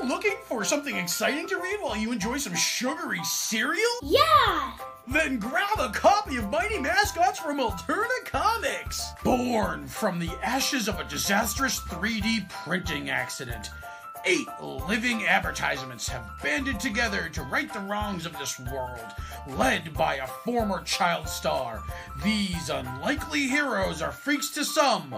looking for something exciting to read while you enjoy some sugary cereal? Yeah! Then grab a copy of Mighty Mascots from Alterna Comics! Born from the ashes of a disastrous 3D printing accident, 8 living advertisements have banded together to right the wrongs of this world, led by a former child star. These unlikely heroes are freaks to some,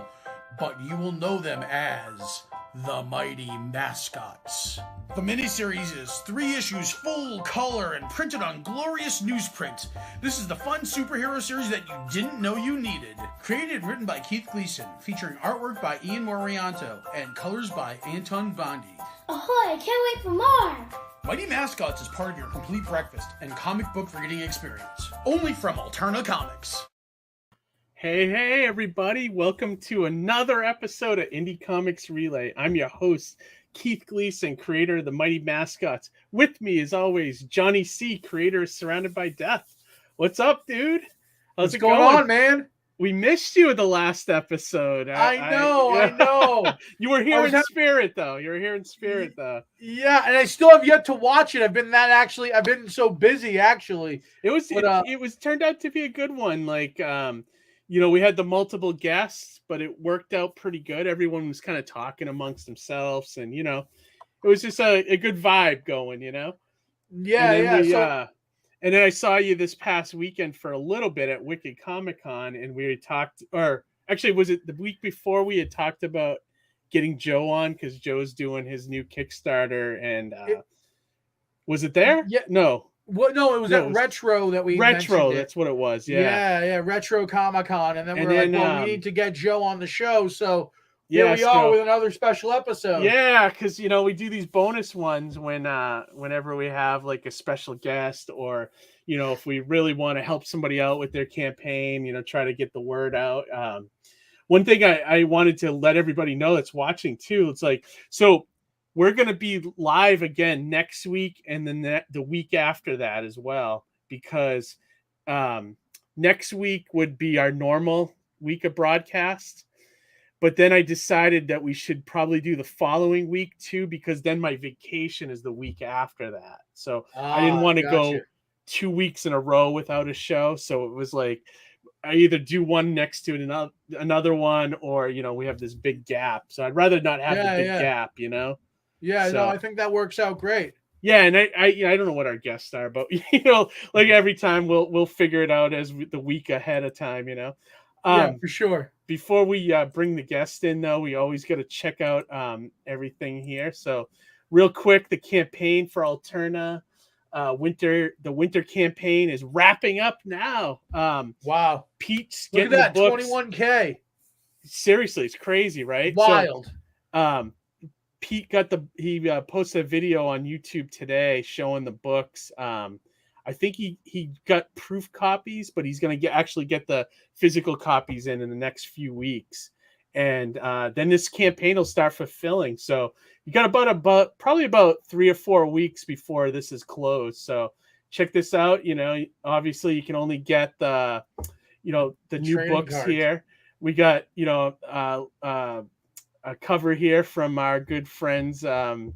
but you will know them as the Mighty Mascots. The miniseries is 3 issues full color and printed on glorious newsprint. This is the fun superhero series that you didn't know you needed. Created and written by Keith Gleason, featuring artwork by Ian Morianto and colors by Anton Bondi. Ahoy, I can't wait for more! Mighty Mascots is part of your complete breakfast and comic book reading experience. Only from Alterna Comics. Hey, everybody. Welcome to another episode of Indie Comics Relay. I'm your host, Keith Gleason, creator of the Mighty Mascots. With me, as always, Johnny C., creator of Surrounded by Death. What's up, dude? What's going on, man? We missed you in the last episode. I know. You were here in spirit, though. Yeah, and I still have yet to watch it. I've been so busy, actually. It was turned out to be a good one. We had the multiple guests, but it worked out pretty good. Everyone was kind of talking amongst themselves, and it was just a good vibe going. And then I saw you this past weekend for a little bit at Wicked Comic Con, and we had talked, or actually, was it the week before we had talked about getting Joe on because Joe's doing his new Kickstarter, and was it there? Yeah, no. Well, no, it was at Retro that we Retro. That's what it was. Yeah, Retro Comic Con, and then we we need to get Joe on the show, so. Here we are with another special episode. Yeah, because we do these bonus ones whenever we have like a special guest, or if we really want to help somebody out with their campaign, try to get the word out. One thing I wanted to let everybody know that's watching too, it's like, so we're going to be live again next week, and then the week after that as well, because next week would be our normal week of broadcast. But then I decided that we should probably do the following week too, because then my vacation is the week after that. So I didn't want to go 2 weeks in a row without a show. So it was like, I either do one next to another one, or, we have this big gap. So I'd rather not have the big gap, Yeah, no, I think that works out great. Yeah, and I don't know what our guests are, but like every time we'll figure it out as the week ahead of time, Yeah, for sure. Before we bring the guest in, though, we always got to check out everything here. So real quick, the campaign for Alterna, the winter campaign is wrapping up now. Wow. Pete's getting the books. 21K. Seriously, it's crazy, right? Wild. So, Pete he posted a video on YouTube today showing the books. I think he got proof copies, but he's going to actually get the physical copies in the next few weeks. And then this campaign will start fulfilling. So you got probably about 3 or 4 weeks before this is closed. So check this out. Obviously you can only get the new books cards here. We got, a cover here from our good friends, the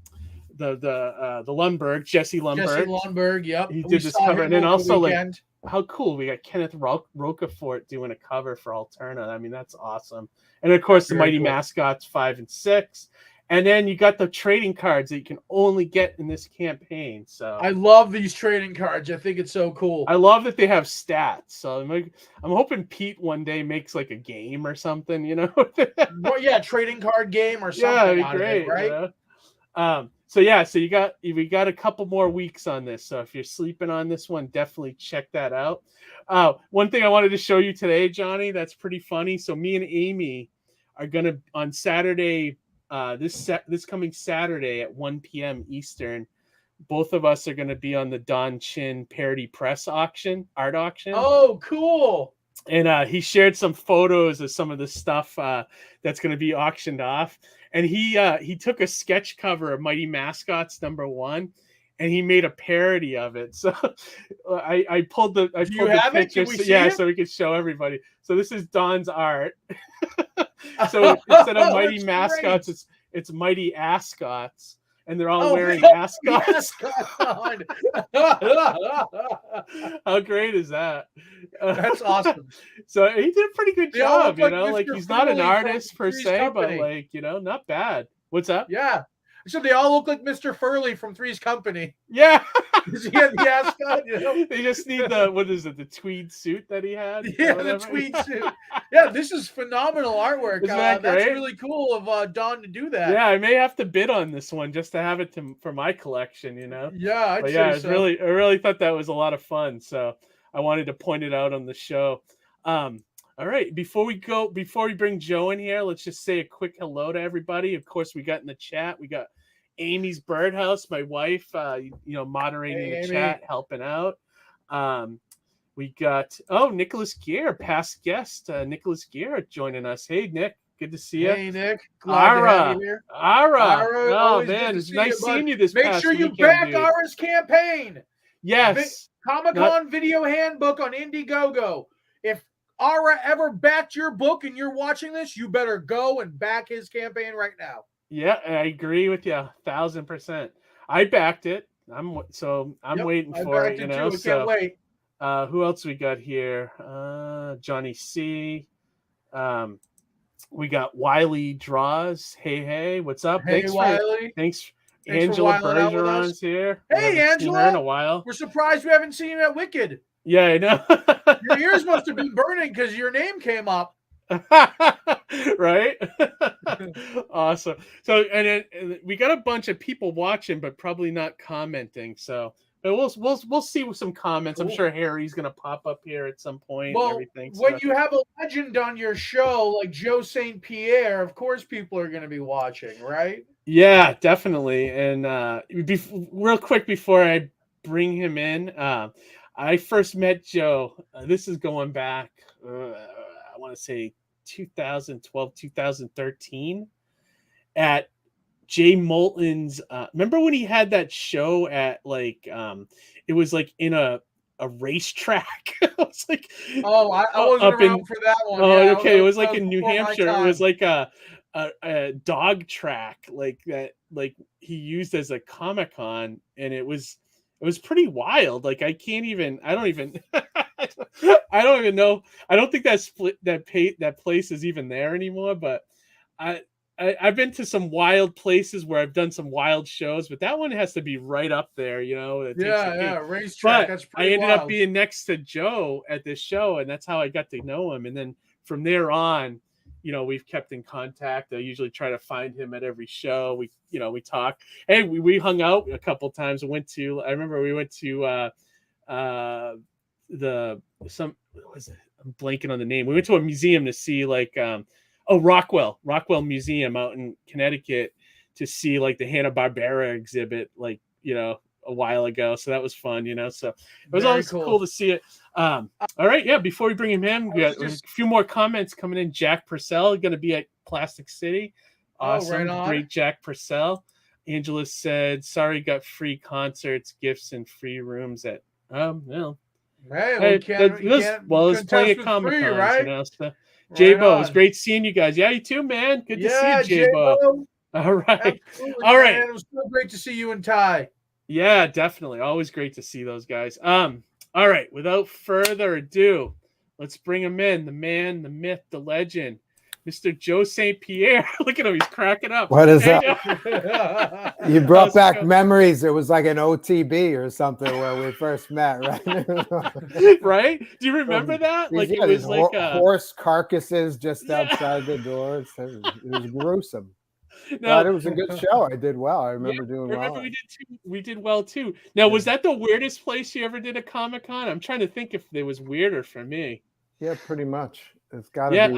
Lundberg, Jesse Lundberg. Yep. He did this cover, and then also like, how cool, we got Kenneth Rocafort doing a cover for Alterna. I mean, that's awesome. And of course, the Mighty Mascots 5 and 6, and then you got the trading cards that you can only get in this campaign. So I love these trading cards. I think it's so cool. I love that they have stats. So I'm hoping Pete one day makes like a game or something. Well, yeah, trading card game or something. Yeah, it'd be great, right? So we got a couple more weeks on this. So if you're sleeping on this one, definitely check that out. One thing I wanted to show you today, Johnny, that's pretty funny. So me and Amy are gonna on Saturday, this coming Saturday at 1 p.m. Eastern. Both of us are gonna be on the Don Chin Parody Press art auction. Oh, cool! And he shared some photos of some of the stuff that's going to be auctioned off. And he took a sketch cover of Mighty Mascots #1, and he made a parody of it. So I pulled the picture, so we could show everybody. So this is Don's art. So instead of Mighty Mascots, it's Mighty Ascots. and they're all wearing mascots. On. How great is that? That's awesome. So he did a pretty good job, you know, Mr. like he's not an Furley artist per Three's se, Company. but like, you know, not bad. What's up? Yeah. So they all look like Mr. Furley from Three's Company. Yeah. He had the ascot, you know? They just need the tweed suit that he had. Yeah, the tweed suit. Yeah, this is phenomenal artwork. Isn't that That's great? really cool of Don to do that. Yeah, I may have to bid on this one just to have it for my collection, you know? Yeah, I'd say so. I really thought that was a lot of fun. So I wanted to point it out on the show. All right, before we bring Joe in here, let's just say a quick hello to everybody. Of course, we got in the chat, we got Amy's Birdhouse, my wife, moderating the chat, helping out. We got Nicholas Gear, past guest, Nicholas Gear joining us. Hey Nick, good to see you. Hey Nick, glad to have you here. Ara, oh man, it's nice seeing you this past weekend. Make sure you back Ara's campaign. Yes, Comic-Con video handbook on Indiegogo. If Ara ever backed your book and you're watching this, you better go and back his campaign right now. Yeah, I agree with you 1,000%. I backed it. I'm waiting for it. You know, too. Can't wait. Who else we got here? Johnny C. We got Wiley Draws. Hey, what's up? Hey, Wiley. Thanks. Angela Bergeron's here. Hey, Angela. In a while. We're surprised we haven't seen you at Wicked. Yeah, I know. Your ears must have been burning because your name came up. Right. Awesome. So and we got a bunch of people watching but probably not commenting, so but we'll see with some comments. Cool. I'm sure Harry's gonna pop up here at some point. Well, and everything, when you have a legend on your show like Joe St. Pierre, of course people are gonna be watching, right? Yeah, definitely. And real quick before I bring him in, I first met Joe, this is going back I want to say 2012, 2013 at Jay Moulton's. Remember when he had that show at like, it was like in a racetrack. It was like, I wasn't around for that one. Oh, yeah, okay. It was like in New Hampshire. It was like a dog track like that, like he used as a Comic-Con, and it was pretty wild. Like I don't even know. I don't think that place is even there anymore. But I've been to some wild places where I've done some wild shows, but that one has to be right up there, you know. Racetrack. That's pretty I ended wild. up being next to Joe at this show, and that's how I got to know him. And then from there on, you know, we've kept in contact. I usually try to find him at every show. We talk. Hey, we hung out a couple times. I remember we went to what was it? I'm blanking on the name. We went to a museum to see like Rockwell Museum out in Connecticut to see like the Hanna-Barbera exhibit, like, you know, a while ago. So that was fun, you know. So it was always cool to see it. All right, yeah. Before we bring him in, we got a few more comments coming in. Jack Purcell going to be at Plastic City. Awesome, right on. Great, Jack Purcell. Angela said, "Sorry, got free concerts, gifts, and free rooms at." Well, it's plenty of Comic-Cons, right? You know, so. J-Bo, it was great seeing you guys. Yeah, you too, man. Good to see you, J-Bo. All right. Absolutely, all right. Man. It was so great to see you and Ty. Yeah, definitely. Always great to see those guys. All right. Without further ado, let's bring him in. The man, the myth, the legend, Mr. Joe St. Pierre. Look at him. He's cracking up. What is up? You brought back memories. It was like an OTB or something where we first met, right? Right? Do you remember that? Like, it was like horse carcasses just outside the doors. It was gruesome. But it was a good show. I did well. I remember doing well. We did well too. Now, was that the weirdest place you ever did a Comic-Con? I'm trying to think if it was weirder for me. Yeah, pretty much. It's got to be in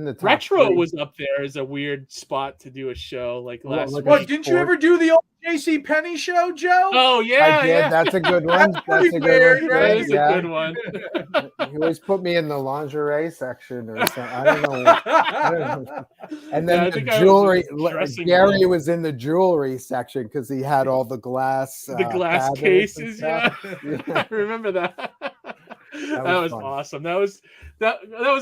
the top Retro 3. was up there as a weird spot to do a show like last week. What, didn't you ever do the old J.C. Penney show, Joe? Oh, yeah. I did. Yeah. That's a good one. That's a good one. Right? That is a good one. He always put me in the lingerie section or something. I don't know. And then the jewelry. Gary was in the jewelry section because he had all the glass. The glass cases, yeah. I remember that. That was fun. awesome. That was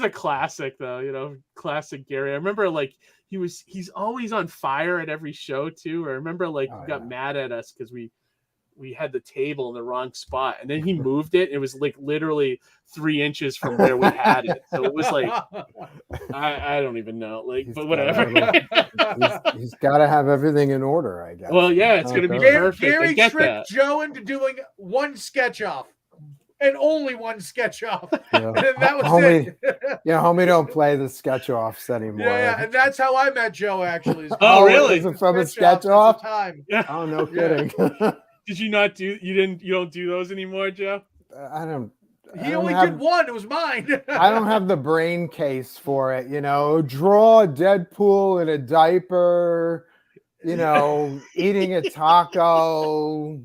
a classic though, you know, classic Gary. I remember like he's always on fire at every show too. I remember like he got mad at us because we had the table in the wrong spot, and then he moved it. It was like literally 3 inches from where we had it. So it was like I don't even know, like, but whatever. He's got to have everything in order, I guess. Well, yeah, it's gonna be perfect. Gary tricked Joe into doing one sketch off. And only one sketch off. Yeah. And that was homie, it. Yeah, homie don't play the sketch offs anymore. Yeah, and that's how I met Joe, actually. Oh, really? Is it from a sketch off? Yeah. Oh, no kidding. Did you not do? You don't do those anymore, Joe? I don't. He only did one. It was mine. I don't have the brain case for it. You know, draw a Deadpool in a diaper. You know, eating a taco.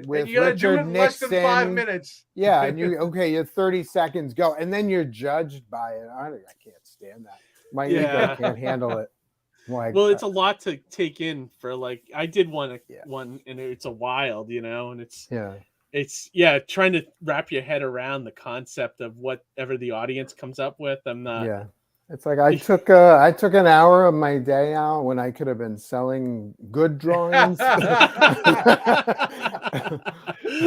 With and you gotta Richard do it in Nixon. less than 5 minutes. Yeah, and you're 30 seconds go, and then you're judged by it. I can't stand that. My ego can't handle it. Like, well, it's a lot to take in for like I did one and it's a wild, you know, and it's trying to wrap your head around the concept of whatever the audience comes up with. I'm not. Yeah. It's like I took an hour of my day out when I could have been selling good drawings.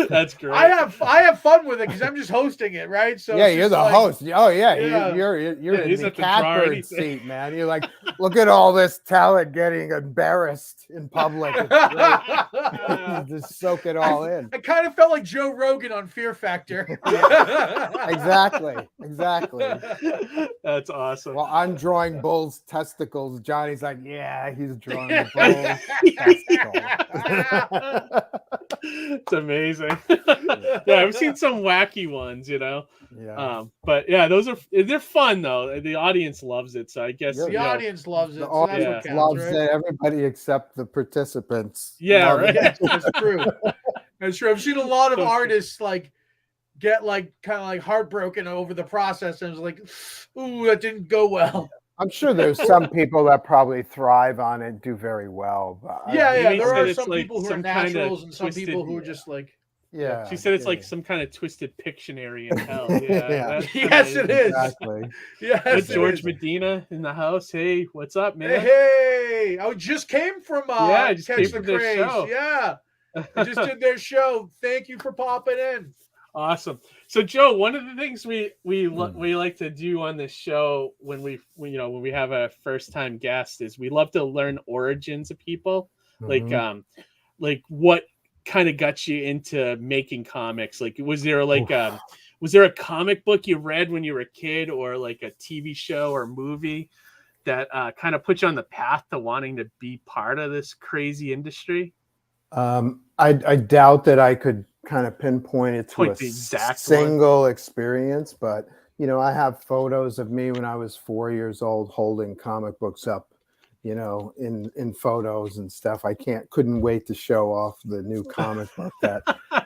That's great. I have fun with it because I'm just hosting it, right? So yeah, you're the host. Oh yeah, yeah. You're in the catbird anything. seat, man. You're like, look at all this talent getting embarrassed in public. Just soak it all in. I kind of felt like Joe Rogan on Fear Factor. Exactly. That's awesome. Well, I'm drawing bull's testicles. Johnny's like, yeah, he's drawing bull's testicles. It's amazing. Yeah, I've seen some wacky ones, you know. Yeah. But yeah, they're fun though. The audience loves it, so I guess the audience loves it. The So audience that's what counts, loves right? it. Everybody except the participants. Yeah, love right. it. That's true. That's true. I've seen a lot of artists like get like kind of like heartbroken over the process and it's like, ooh, that didn't go well. I'm sure there's some people that probably thrive on it, do very well. There are it's some like people who are some kind of naturals and some twisted- people who are just like, Yeah. She said it's like some kind of twisted Pictionary in hell. Yeah. that's yes, it is. Exactly. Yes, With it George is. Medina in the house. Hey, what's up, man? Hey, I just came from I just Catch came the from their Craze. show. Yeah, I just did their show. Thank you for popping in. Awesome. So, Joe, one of the things we like to do on this show when we have a first time guest is we love to learn origins of people, like what kind of got you into making comics. Like, was there a comic book you read when you were a kid, or like a TV show or movie that kind of put you on the path to wanting to be part of this crazy industry? I doubt that I could kind of pinpoint it to a single experience, but I have photos of me when I was 4 years old holding comic books up, in photos and stuff. I couldn't wait to show off the new comic book that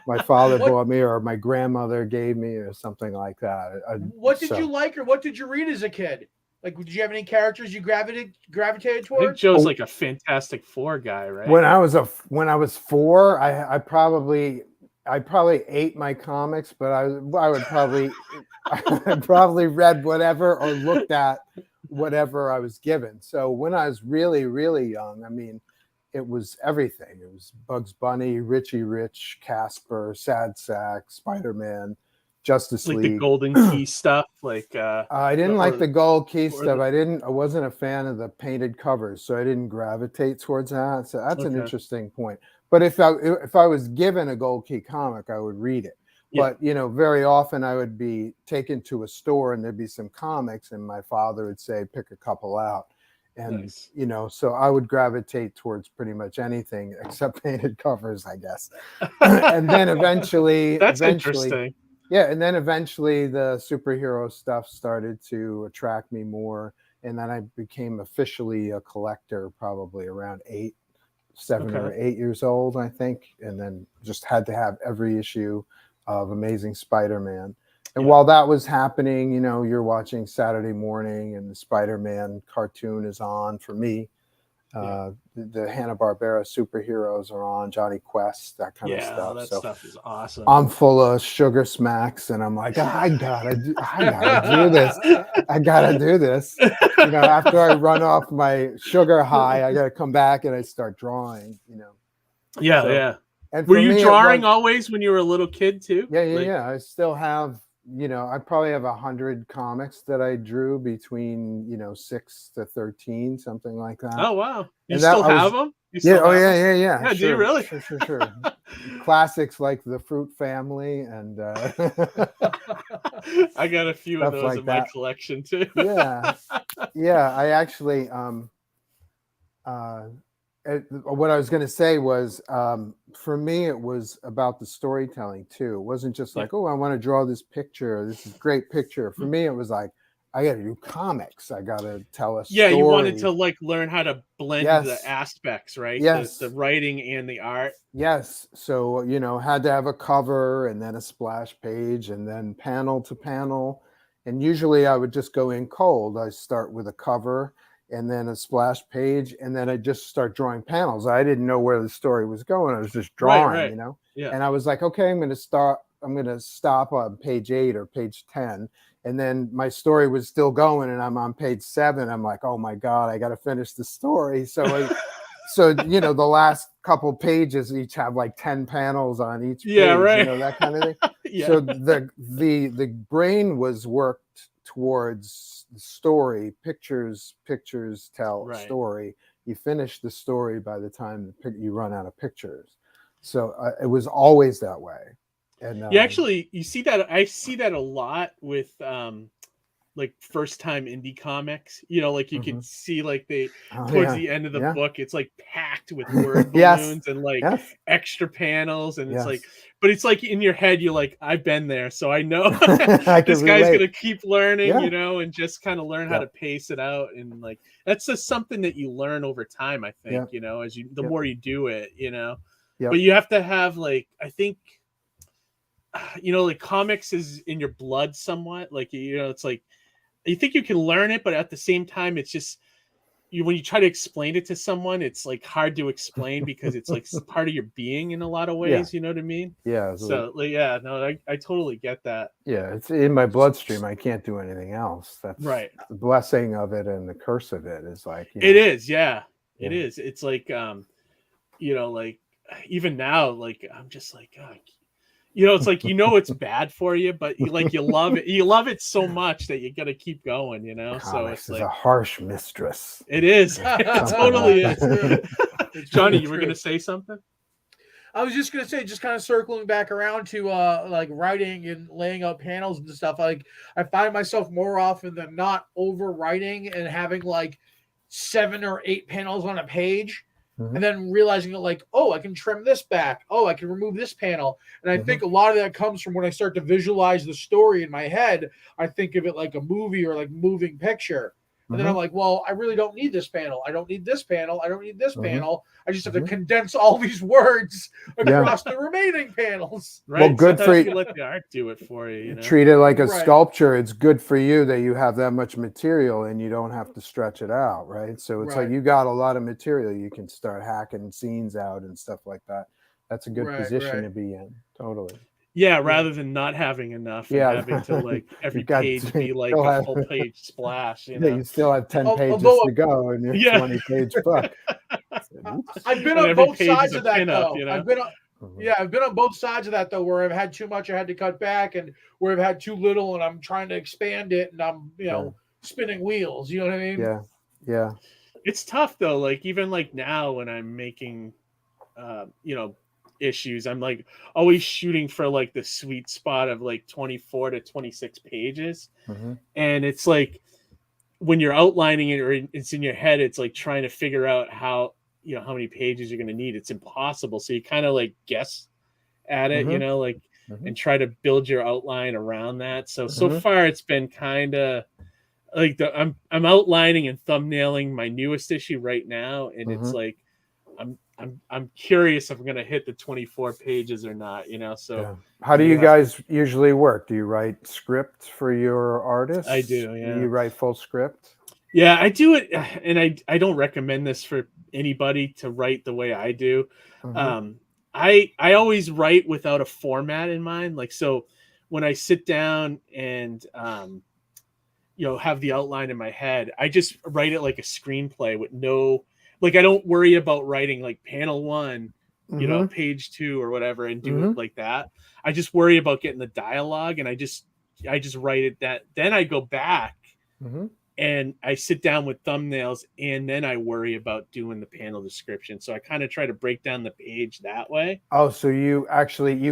my father bought me or my grandmother gave me or something like that. What did you like, or what did you read as a kid? Like, did you have any characters you gravitated towards? I think Joe's like a Fantastic Four guy, right? When I was 4, I probably ate my comics, but I would probably I probably read whatever or looked at whatever I was given. So when I was really, really young, I mean, it was everything. It was Bugs Bunny, Richie Rich, Casper, Sad Sack, Spider-Man, Justice League. The Golden Key stuff. Like I didn't like the gold key stuff. I wasn't a fan of the painted covers, so I didn't gravitate towards that. So that's an interesting point. But if I was given a gold key comic, I would read it. Yeah. But very often I would be taken to a store and there'd be some comics, and my father would say, pick a couple out. And nice. So I would gravitate towards pretty much anything except painted covers, I guess. And then eventually interesting. Yeah, and then eventually the superhero stuff started to attract me more, and then I became officially a collector probably around 7 or 8 years old, I think, and then just had to have every issue of Amazing Spider-Man. And while that was happening, you're watching Saturday morning and the Spider-Man cartoon is on for me. The Hanna-Barbera superheroes are on, Johnny Quest, that kind of Yeah, stuff. that So stuff is awesome. I'm full of sugar smacks, and I'm like, I gotta do this. I gotta do this. You know, after I run off my sugar high, I gotta come back and I start drawing. You know. Yeah, So, yeah. And Were for you me, drawing always when you were a little kid too? Yeah, yeah, Like, yeah. I still have, you know, I probably have 100 comics that I drew between, you know, 6 to 13, something like that. oh wow, you And that still I was- have them? You Yeah, still oh have yeah, them? yeah, yeah. Yeah, do you really? Sure. Classics like the Fruit Family and I got a few of Stuff those like in my that. collection too. yeah. I actually what I was going to say was, for me, it was about the storytelling too. It wasn't just like, oh, I want to draw this picture. This is a great picture. For me, it was like, I got to do comics. I got to tell a story. Yeah, you wanted to like learn how to blend the Yes. aspects, right? Yes. The writing and the art. Yes. So, you know, had to have a cover and then a splash page and then panel to panel. And usually I would just go in cold. I start with a cover and then a splash page, and then I just start drawing panels. I didn't know where the story was going. I was just drawing, Right. you know? Yeah. And I was like, okay, I'm going to stop on page 8 or page 10. And then my story was still going and I'm on page 7. I'm like, oh my God, I got to finish the story. So so, you know, the last couple pages each have like 10 panels on each page, right. you know, that kind of thing. Yeah. So the brain was worked towards the story. Pictures tell Right. story. You finish the story by the time you run out of pictures. So it was always that way. And you see that. I see that a lot with like first time indie comics. You know, like you can see like towards the end of the book, it's like packed with word balloons and like extra panels, and it's like, but it's like in your head, you're like, I've been there, so I know this guy's gonna keep learning, you know, and just kind of learn how to pace it out, and like that's just something that you learn over time. I think you know, as the more you do it, you know, but you have to have like, I think, you know, like comics is in your blood somewhat. Like, you know, it's like you think you can learn it, but at the same time, it's just when you try to explain it to someone, it's like hard to explain because it's like part of your being in a lot of ways. You know what I mean? Yeah. So like, yeah, no, I totally get that. Yeah, it's in my bloodstream. I can't do anything else. That's right. The blessing of it and the curse of it is like, you know, it is. Yeah, it is. It's like, you know, like even now, like I'm just like, God, you know, it's like, you know, it's bad for you, but you love it. You love it so much that you got to keep going, you know? Comics so it's is like a harsh mistress. It is. It totally is. Johnny, you were going to say something? I was just going to say, just kind of circling back around to like writing and laying out panels and stuff. Like I find myself more often than not overwriting and having like 7 or 8 panels on a page. And then realizing that, like, oh, I can trim this back. Oh, I can remove this panel. And I think a lot of that comes from when I start to visualize the story in my head. I think of it like a movie or like moving picture. And then I'm like, well, I really don't need this panel. I don't need this panel. I don't need this panel. I just have to condense all these words across the remaining panels. Right. Well, good for you. Let the art do it for you. You know? Treat it like a sculpture. It's good for you that you have that much material and you don't have to stretch it out, right? So it's like you got a lot of material. You can start hacking scenes out and stuff like that. That's a good position to be in. Totally. Yeah, rather than not having enough and having to like every page be like a full page splash. You know? You still have 10 pages to go in your 20-page book. I've been on both sides of that though. You know? I've been on both sides of that though, where I've had too much, I had to cut back, and where I've had too little, and I'm trying to expand it, and I'm spinning wheels. You know what I mean? Yeah. It's tough though. Like even like now when I'm making, you know, issues, I'm like always shooting for like the sweet spot of like 24 to 26 pages. And it's like when you're outlining it or it's in your head, it's like trying to figure out how, you know, how many pages you're going to need. It's impossible. So you kind of like guess at it, you know, like and try to build your outline around that. So far it's been kind of like I'm outlining and thumbnailing my newest issue right now, and it's like I'm curious if I'm going to hit the 24 pages or not, you know? So how do you guys usually work? Do you write script for your artists? I do. Yeah. Do you write full script? Yeah, I do it. And I don't recommend this for anybody to write the way I do. Mhm. I always write without a format in mind. Like, so when I sit down and have the outline in my head, I just write it like a screenplay with no, like, I don't worry about writing like panel 1, Mhm. page 2 or whatever, and do it Mhm. like that. I just worry about getting the dialogue, and I just write it that. Then I go back Mhm. and I sit down with thumbnails, and then I worry about doing the panel description. So I kind of try to break down the page that way. Oh, so you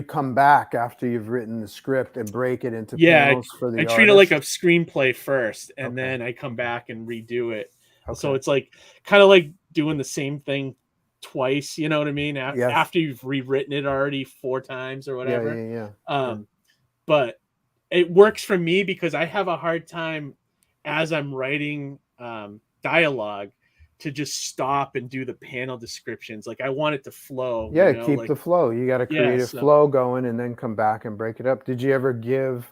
come back after you've written the script and break it into Yeah, panels for I the treat it like a artist? screenplay first, and Okay. then I come back and redo it. So Okay. it's like kind of like doing the same thing twice. You know what I mean? Yes. After you've rewritten it already 4 times or Yeah, whatever. yeah, yeah. Yeah. But it works for me because I have a hard time as I'm writing dialogue to just stop and do the panel descriptions. Like, I want it to flow, Yeah, keep like, the flow. You got to yeah. create a So flow going and then come back and break it up. Did you ever give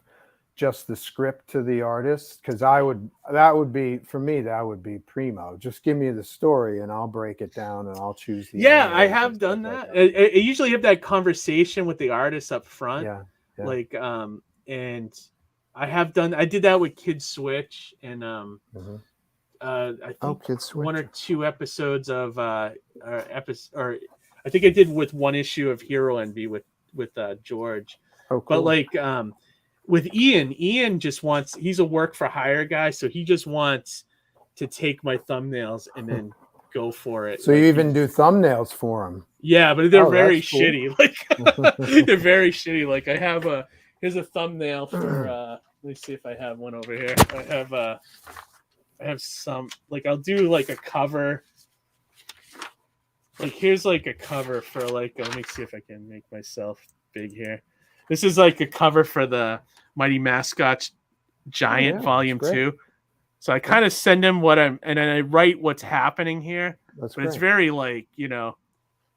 just the script to the artist? Because that would be, for me, that would be primo. Just give me the story and I'll break it down and I'll choose the yeah, I angles and have stuff done like that. that. I usually have that conversation with the artist up front. Yeah. Yeah. Like, and I did that with Kid Switch, and Mhm. I Oh, think Kid 1 or Switch. 2 episodes of or I think I did with 1 issue of Hero Envy with George. Oh, But cool. like, with Ian just wants, he's a work for hire guy, so he just wants to take my thumbnails and then go for it. So you Like, even do thumbnails for him? yeah, but they're Oh, very that's cool. shitty. Like, they're very shitty. Like, here's a thumbnail for let me see if I have one over here. I have some, like, I'll do like a cover. Like, here's like a cover for like, let me see if I can make myself big here. This is like a cover for the Mighty Mascots Giant Yeah, Volume that's great. 2. So I kind of send him and then I write what's happening here. That's But it's great. very like,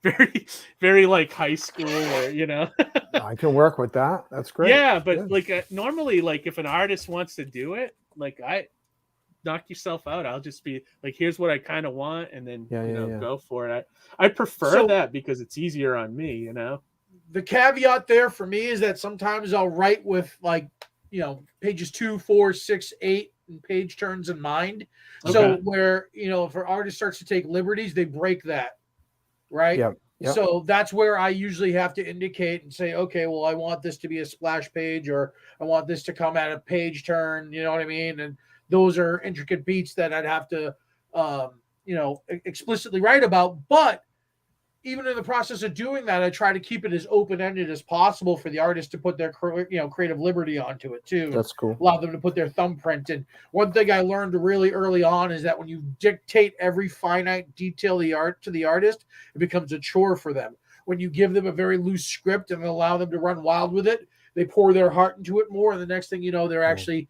very, very like high school, or. I can work with that. That's great. Yeah, but Yeah. like, normally, like, if an artist wants to do it, like, I knock yourself out. I'll just be like, here's what I kind of want, and then Yeah. go for it. I prefer So- that because it's easier on me. The caveat there for me is that sometimes I'll write with, like, pages 2, 4, 6, 8 and page turns in mind. So Okay. where, if an artist starts to take liberties, they break that, right? Yep. So that's where I usually have to indicate and say, okay, well, I want this to be a splash page, or I want this to come at a page turn. You know what I mean? And those are intricate beats that I'd have to, explicitly write about. But even in the process of doing that, I try to keep it as open-ended as possible for the artist to put their creative liberty onto it too. That's cool. Allow them to put their thumbprint. And one thing I learned really early on is that when you dictate every finite detail to the artist, it becomes a chore for them. When you give them a very loose script and allow them to run wild with it, they pour their heart into it more, and the next thing you know, they're actually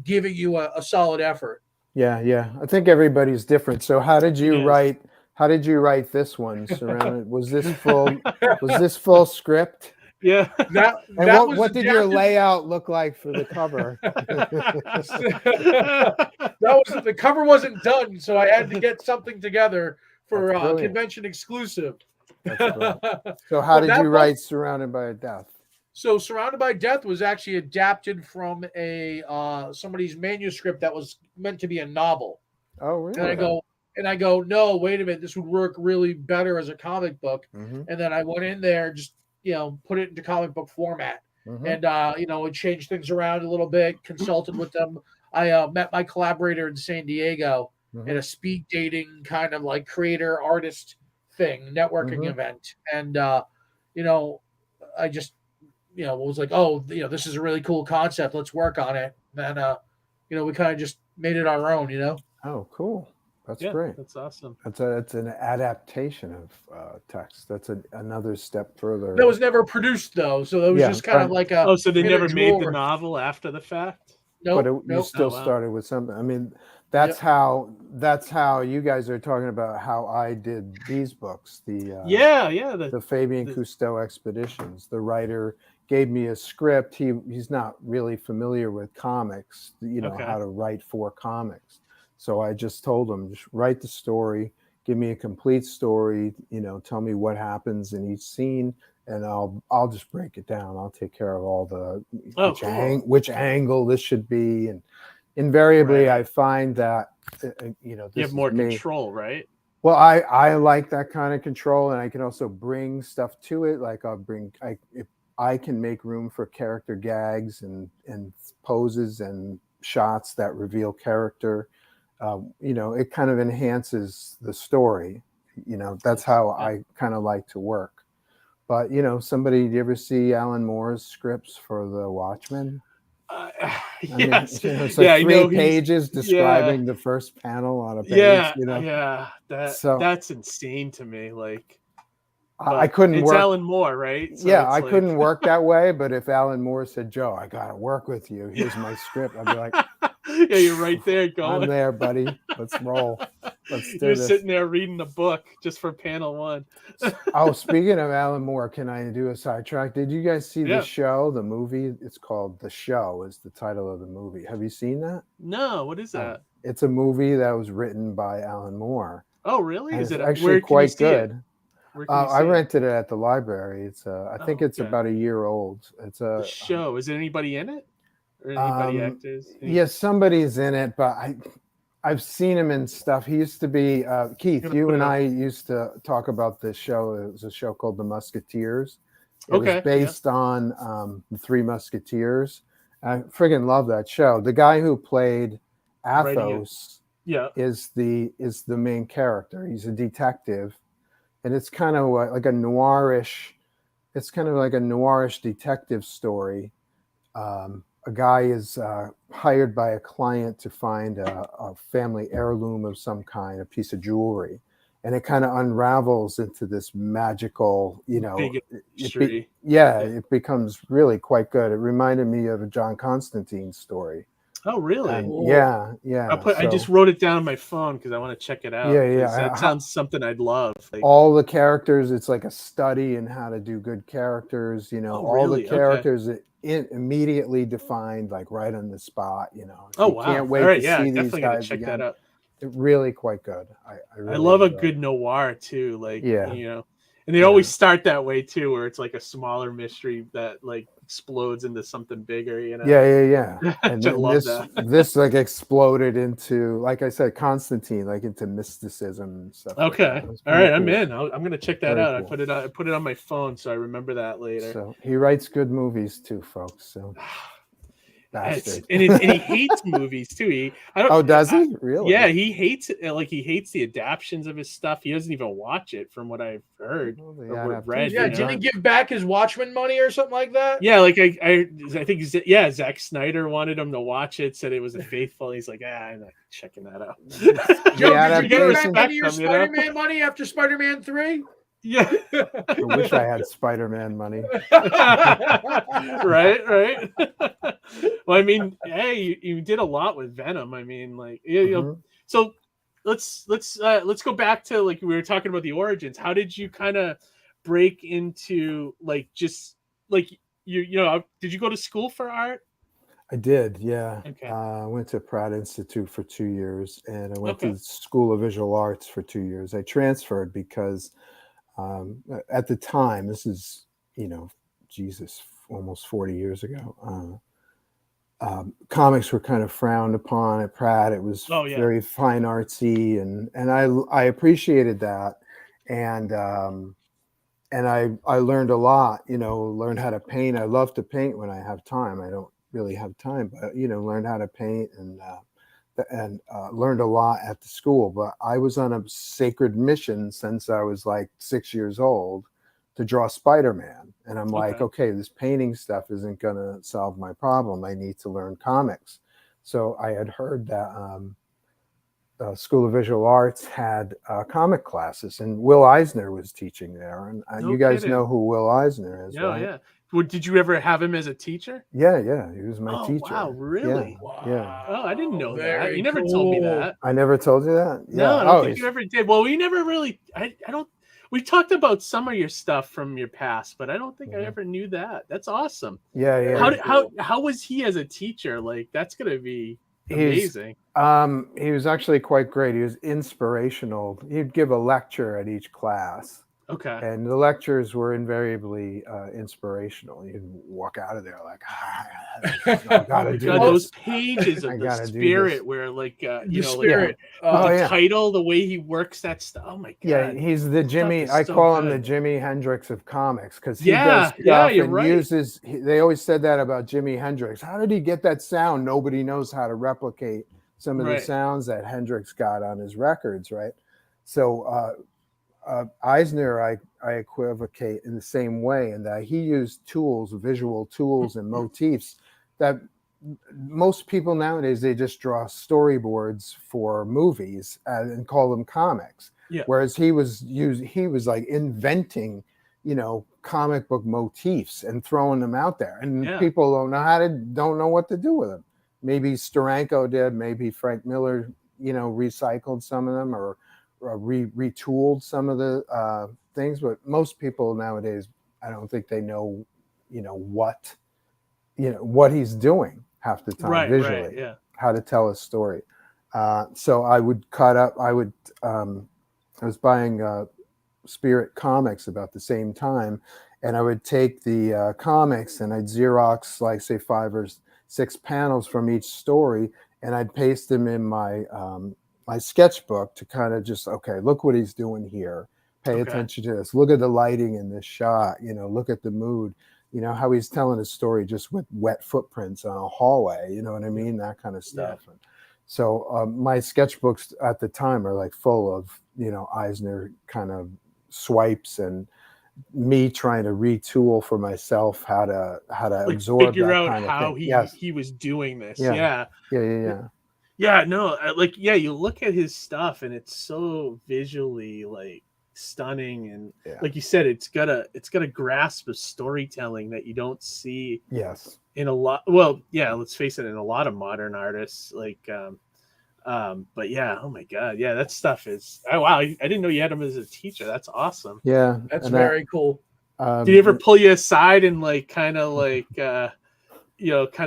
giving you a solid effort. Yeah. I think everybody's different. So how did you It is. write? How did you write this one? Surrounded? Was this full script? Yeah. That was What did your adapted- layout look like for the cover? The cover wasn't done, so I had to get something together for That's brilliant. convention exclusive. That's brilliant. So how did that you book- write Surrounded by Death? So Surrounded by Death was actually adapted from a somebody's manuscript that was meant to be a novel. Oh, really? And I go, no, wait a minute, this would work really better as a comic book. Mhm. And then I went in there, just put it into comic book format, Mhm. and I changed things around a little bit, consulted with them. I met my collaborator in San Diego Mhm. at a speed dating kind of like creator artist thing, networking Mhm. event, and I just was like, oh, this is a really cool concept, let's work on it. And we kind of just made it our own. Oh, cool. That's Yeah, great. that's awesome. It's an adaptation of text. That's another step further. That was never produced though, so that was Yeah, just kind of right. like a. Oh, so they in a never made the drawer. novel after the fact? But Nope, you nope. still Oh, wow. started with something. I mean, that's how you guys are talking about how I did these books. The The Fabian the- Cousteau expeditions. The writer gave me a script. He's not really familiar with comics, Okay. how to write for comics. So I just told him, just write the story, give me a complete story, tell me what happens in each scene, and I'll just break it down. I'll take care of all the which angle this should be, and invariably I find that you have more control, right? Well, I like that kind of control, and I can also bring stuff to it. Like if I can make room for character gags and poses and shots that reveal character. It kind of enhances the story. That's how I kind of like to work. But do you ever see Alan Moore's scripts for The Watchmen? Yes. It's like 3 pages describing the first panel on a page. That's insane to me. Like, I couldn't work. It's Alan Moore, right? So I couldn't work that way. But if Alan Moore said, "Joe, I gotta work with you. Here's my script," I'd be like, "Yeah, you're right there, going. I'm there, buddy. Let's roll. Let's do You're this." sitting there reading a book just for panel 1. Oh, speaking of Alan Moore, can I do a sidetrack? Did you guys see the show, the movie? It's called The Show. Is the title of the movie? Have you seen that? No. What is that? It's a movie that was written by Alan Moore. Oh, really? And is it actually quite good? I it? rented it at the library. It's I think it's about a year old. It's a The Show. Is there anybody in it? Or anybody actors? Yes, somebody's in it, but I've seen him in stuff. He used to be Keith. You and I used to talk about this show. It was a show called The Musketeers. It was based on the Three Musketeers. I friggin' love that show. The guy who played Athos is the main character. He's a detective. And it's kind of like a noirish. It's kind of like a noirish detective story. A guy is hired by a client to find a family heirloom of some kind, a piece of jewelry, and it kind of unravels into this magical, it becomes really quite good. It reminded me of a John Constantine story. Oh, really? Yeah. I just wrote it down on my phone because I want to check it out. Yeah. That sounds something I'd love. Like, all the characters, it's like a study in how to do good characters. All the characters immediately defined, like right on the spot. Wow! Can't wait to see these guys check again. That out. Really quite good. I love a good noir too. Like, and they always start that way too, where it's like a smaller mystery that like explodes into something bigger. Yeah. And I love that. This like exploded into, like I said, Constantine, like into mysticism and stuff. Okay, like all right, cool. I'm in. I'm gonna check that out. Cool. I put it on my phone so I remember that later. So he writes good movies too, folks. So. And he hates movies too. Does he? Really? Yeah, he hates it. Like, he hates the adaptions of his stuff. He doesn't even watch it, from what I've heard or read. Yeah, didn't he give back his Watchmen money or something like that? Yeah, like I think Zack Snyder wanted him to watch it, said it was faithful. He's like, I'm not checking that out. Joe, did you get back any of your Spider-Man money after Spider-Man 3? Yeah. I wish I had Spider-Man money. Right. Well, I mean, hey, you did a lot with Venom. I mean, like, so let's go back to, like, we were talking about the origins. How did you kind of break into, like, just like did you go to school for art? I did, yeah. Okay. I went to Pratt Institute for 2 years, and I went to the School of Visual Arts for 2 years. I transferred because at the time, this is, almost 40 years ago, comics were kind of frowned upon at Pratt. It was very fine artsy, and I appreciated that. And I learned a lot, learned how to paint. I love to paint when I have time. I don't really have time, but, learned how to paint and learned a lot at the school. But I was on a sacred mission since I was like 6 years old to draw Spider-Man. And I'm like, okay, this painting stuff isn't going to solve my problem. I need to learn comics. So I had heard that the School of Visual Arts had comic classes, and Will Eisner was teaching there. And you guys know who Will Eisner is, right? Yeah. Well, did you ever have him as a teacher? Yeah. He was my teacher. Wow, really? Yeah. Oh, I didn't know that. You never told me that. I never told you that? Yeah. No, I don't think you ever did. Well, we never really, I don't, we talked about some of your stuff from your past, but I don't think I ever knew that. That's awesome. Yeah. How was he as a teacher? Like, that's going to be Amazing. He was actually quite great. He was inspirational. He'd give a lecture at each class. Okay. And the lectures were invariably inspirational. You'd walk out of there like, I gotta do God, this. those pages of the gotta do spirit this. where like The you know spirit. like the yeah. title, the way he works that stuff. Oh my god. Yeah, he's the Jimi. is I so call him the good. Jimi Hendrix of comics because he Yeah, does yeah, stuff you're and right. uses. They always said that about Jimi Hendrix. How did he get that sound? Nobody knows how to replicate some of the Right. sounds that Hendrix got on his records, right? So Eisner, I equivocate in the same way in that he used tools, visual tools, and motifs that most people nowadays, they just draw storyboards for movies and call them comics. Yeah. Whereas he was like inventing, comic book motifs and throwing them out there, and people don't know what to do with them. Maybe Steranko did, maybe Frank Miller, recycled some of them or retooled some of the things, but most people nowadays, I don't think they know, what he's doing half the time visually, how to tell a story. So I would cut up. I was buying Spirit comics about the same time, and I would take the comics and I'd Xerox like say 5 or 6 panels from each story, and I'd paste them in my my sketchbook to kind of just, okay, look what he's doing here. Pay attention to this. Look at the lighting in this shot. Look at the mood. How he's telling a story just with wet footprints on a hallway. You know what I mean? That kind of stuff. Yeah. So my sketchbooks at the time are like full of, Eisner kind of swipes and me trying to retool for myself how to like absorb figure that out kind of how thing. he was doing this. Yeah. No, like you look at his stuff and it's so visually like stunning, and like you said, it's got a grasp of storytelling that you don't see in a lot. Well, let's face it, in a lot of modern artists, like but oh my god, that stuff is wow. I didn't know you had him as a teacher. That's awesome. That's very cool. Did he ever pull you aside and like kind of like kind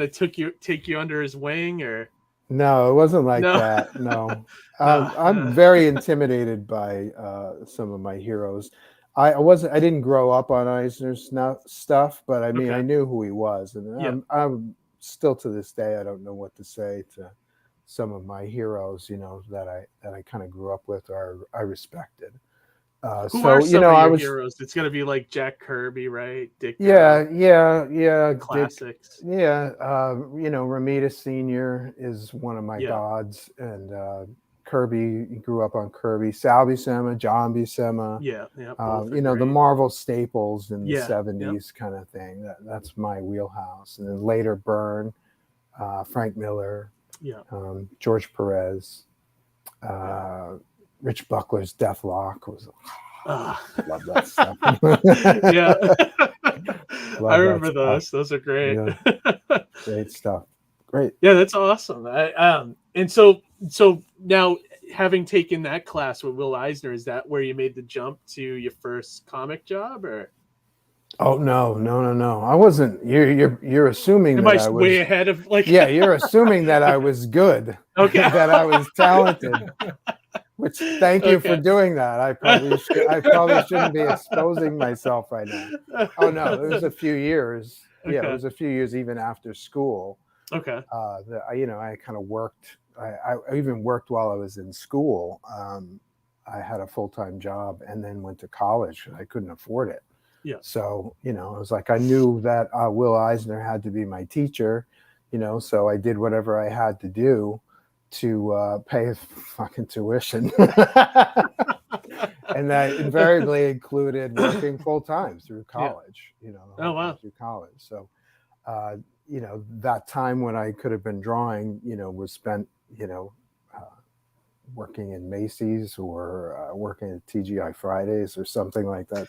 of take you under his wing? Or no, it wasn't like that. No. I'm very intimidated by some of my heroes. I didn't grow up on Eisner's stuff, but I mean, I knew who he was, and I'm still to this day, I don't know what to say to some of my heroes, that I kind of grew up with or I respected. Who are some of your heroes? It's gonna be like Jack Kirby, right? Dick. Classics. Dick, Ramita Senior is one of my gods, and Kirby. Grew up on Kirby, Sal Buscema, John Buscema. The Marvel staples in the 70s kind of thing. That's my wheelhouse, and then later Byrne, Frank Miller, George Perez. Rich Buckler's Deathlock was love that stuff. I remember those. Those are great. Great stuff. Great. Yeah, that's awesome. And so now, having taken that class with Will Eisner, is that where you made the jump to your first comic job, or? Oh no! I wasn't. You're assuming that I was way ahead of like. You're assuming that I was good. Okay. That I was talented. Which thank you for doing that. I probably shouldn't be exposing myself right now. Oh no, it was a few years. It was a few years even after school. Okay. I kind of worked. I even worked while I was in school. I had a full-time job and then went to college. I couldn't afford it. Yeah. So, it was like I knew that Will Eisner had to be my teacher, so I did whatever I had to do to pay his fucking tuition. And that invariably included working full-time through college, Oh, wow. Through college. So, that time when I could have been drawing, was spent, working in Macy's or working at TGI Fridays or something like that,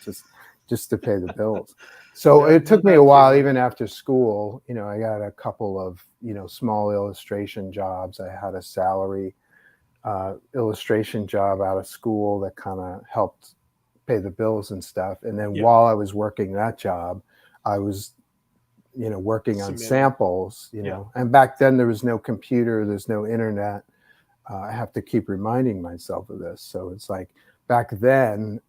just to pay the bills. So it took me a while, even after school. I got a couple of, small illustration jobs. I had a salary illustration job out of school that kind of helped pay the bills and stuff. And then while I was working that job, I was, working on Submitting. samples, and back then there was no computer, there's no internet. I have to keep reminding myself of this. So it's like back then,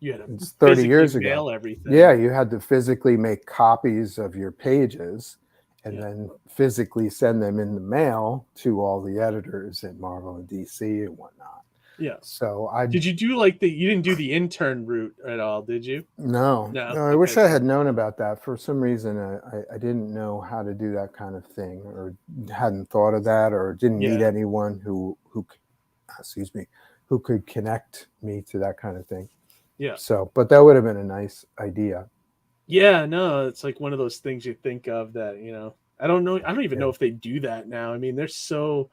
You had to it's 30 years ago. mail everything. Yeah, you had to physically make copies of your pages and then physically send them in the mail to all the editors at Marvel and DC and whatnot. Yeah. So Did you do you didn't do the intern route at all, did you? No. I wish I had known about that. For some reason, I didn't know how to do that kind of thing, or hadn't thought of that, or didn't meet anyone who could connect me to that kind of thing. Yeah. So, but that would have been a nice idea. Yeah, no, it's like one of those things you think of that, I don't know. I don't even know if they do that now. I mean, they're so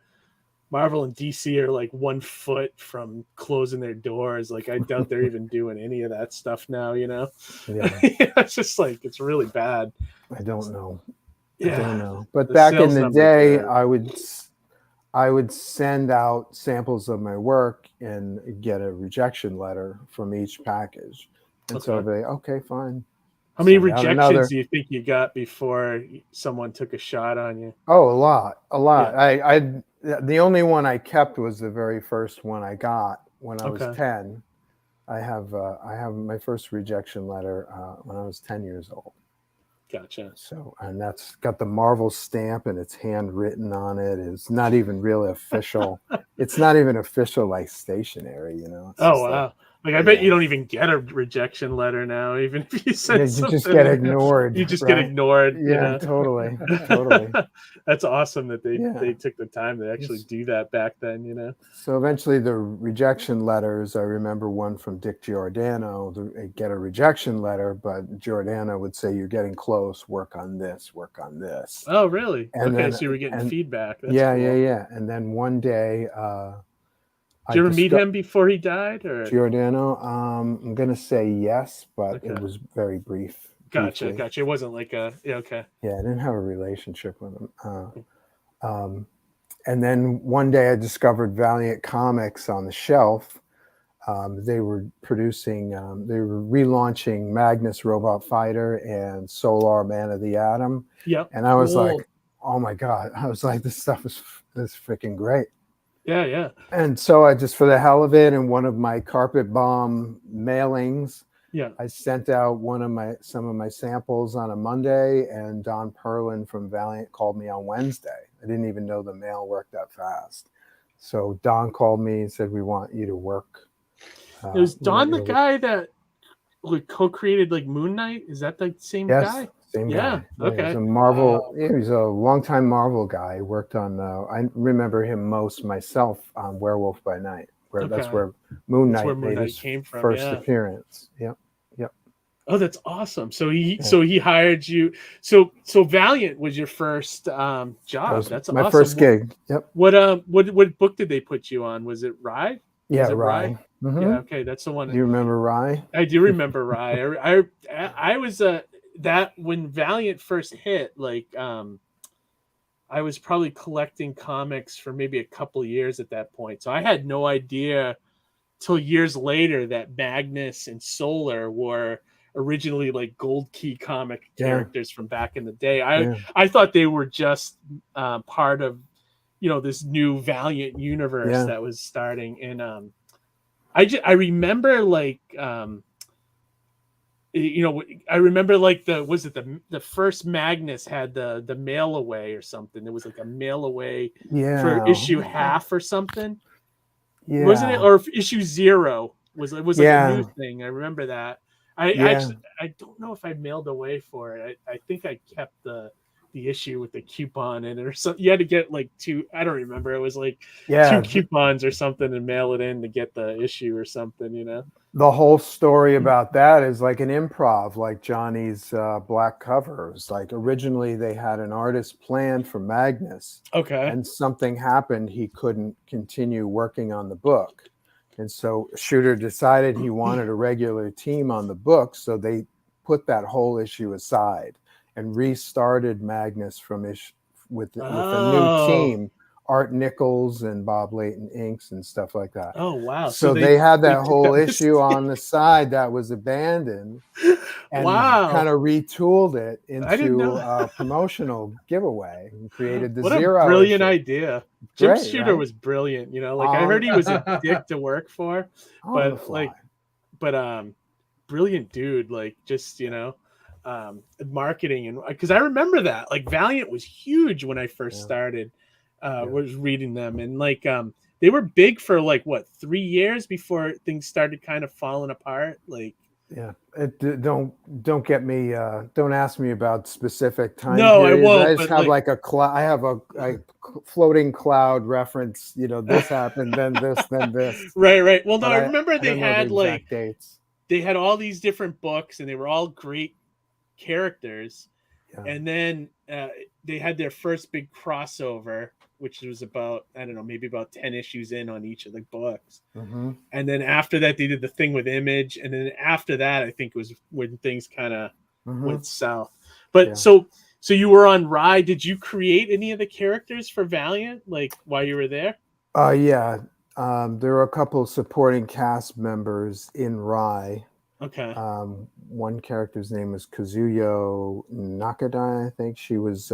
Marvel and DC are like 1 foot from closing their doors. Like, I doubt they're even doing any of that stuff now, Yeah. It's just like, it's really bad. I don't know. Yeah. I don't know. But back in the day, I would send out samples of my work and get a rejection letter from each package. And so I'd be like, okay, fine. How many rejections do you think you got before someone took a shot on you? Oh, a lot. Yeah. The only one I kept was the very first one I got when I was 10. I have my first rejection letter when I was 10 years old. Gotcha. So, and that's got the Marvel stamp and it's handwritten on it. It's not even really official. It's not even official, like stationery, It's wow. Like I bet you don't even get a rejection letter now, even if you send you something. just get ignored. You just get ignored. Yeah, totally. That's awesome that they took the time to actually do that back then, So eventually the rejection letters, I remember one from Dick Giordano, get a rejection letter, but Giordano would say, you're getting close, work on this, work on this. Oh, really? And okay, so you were getting feedback. That's cool. Yeah. Yeah. And then one day... Did you ever meet him before he died? Or Giordano? I'm going to say yes, but it was very brief. Gotcha. It wasn't like okay. Yeah, I didn't have a relationship with him. And then one day I discovered Valiant Comics on the shelf. They were relaunching Magnus Robot Fighter and Solar Man of the Atom. Yep. And I was like, oh my God. I was like, this stuff is freaking great. Yeah. And so I just, for the hell of it, in one of my carpet bomb mailings, I sent out some of my samples on a Monday, and Don Perlin from Valiant called me on Wednesday. I didn't even know the mail worked that fast. So Don called me and said, we want you to work. Is Don the guy that co-created like Moon Knight? Is that the same guy? Same guy. Okay. He's a Marvel. He's a longtime Marvel guy. He worked on. I remember him most myself on Werewolf by Night. That's where Moon Knight made his came from, first appearance. Yep. Oh, that's awesome. So he hired you. So Valiant was your first job. That's my awesome. first gig. Yep. What book did they put you on? Was it Rye? Yeah, Rye. Mm-hmm. Yeah. Okay, that's the one. Do you remember Rye? I do remember Rye. I was that when Valiant first hit, I was probably collecting comics for maybe a couple of years at that point. So I had no idea till years later that Magnus and Solar were originally like Gold Key comic characters from back in the day. I thought they were just part of, this new Valiant universe that was starting. And I remember I remember the first Magnus had the mail away or something. There was like a mail away for issue half or something. Yeah. Wasn't it? Or issue 0 was like a new thing. I remember that. I don't know if I mailed away for it. I think I kept the issue with the coupon in it or something. You had to get like 2, I don't remember. It was like 2 coupons or something and mail it in to get the issue or something, The whole story about that is like an improv, like Johnny's black covers. Like originally they had an artist planned for Magnus. Okay. And something happened. He couldn't continue working on the book. And so Shooter decided he wanted a regular team on the book. So they put that whole issue aside and restarted Magnus with a new team Art Nichols and Bob Layton inks and stuff like that. Oh wow! So they had that took whole that issue on the side that was abandoned, and Wow! kind of retooled it I didn't into know. a promotional giveaway and created the What a Zero brilliant issue. idea! Jim Great, Shooter right? was brilliant. You know, like I heard he was a dick to work for, On the but fly. brilliant dude. Like just marketing, and because I remember that like Valiant was huge when I first started. Was reading them, and like they were big for like what 3 years before things started kind of falling apart. Like don't get me don't ask me about specific time No, I periods. won't, I just but, have like- like a cloud. I have a floating cloud reference. You know, this happened, then this, then this. right. Well, no, But I remember they don't know had the like exact dates. they had all these different books, and they were all great characters. Yeah. And then they had their first big crossover, which was about, I don't know, maybe about 10 issues in on each of the books. Mm-hmm. And then after that, they did the thing with Image. And then after that, I think it was when things kind of went south. But so you were on Rye. Did you create any of the characters for Valiant, like while you were there? Yeah. There were a couple of supporting cast members in Rye. Okay. One character's name was Kazuyo Nakadai, I think. She was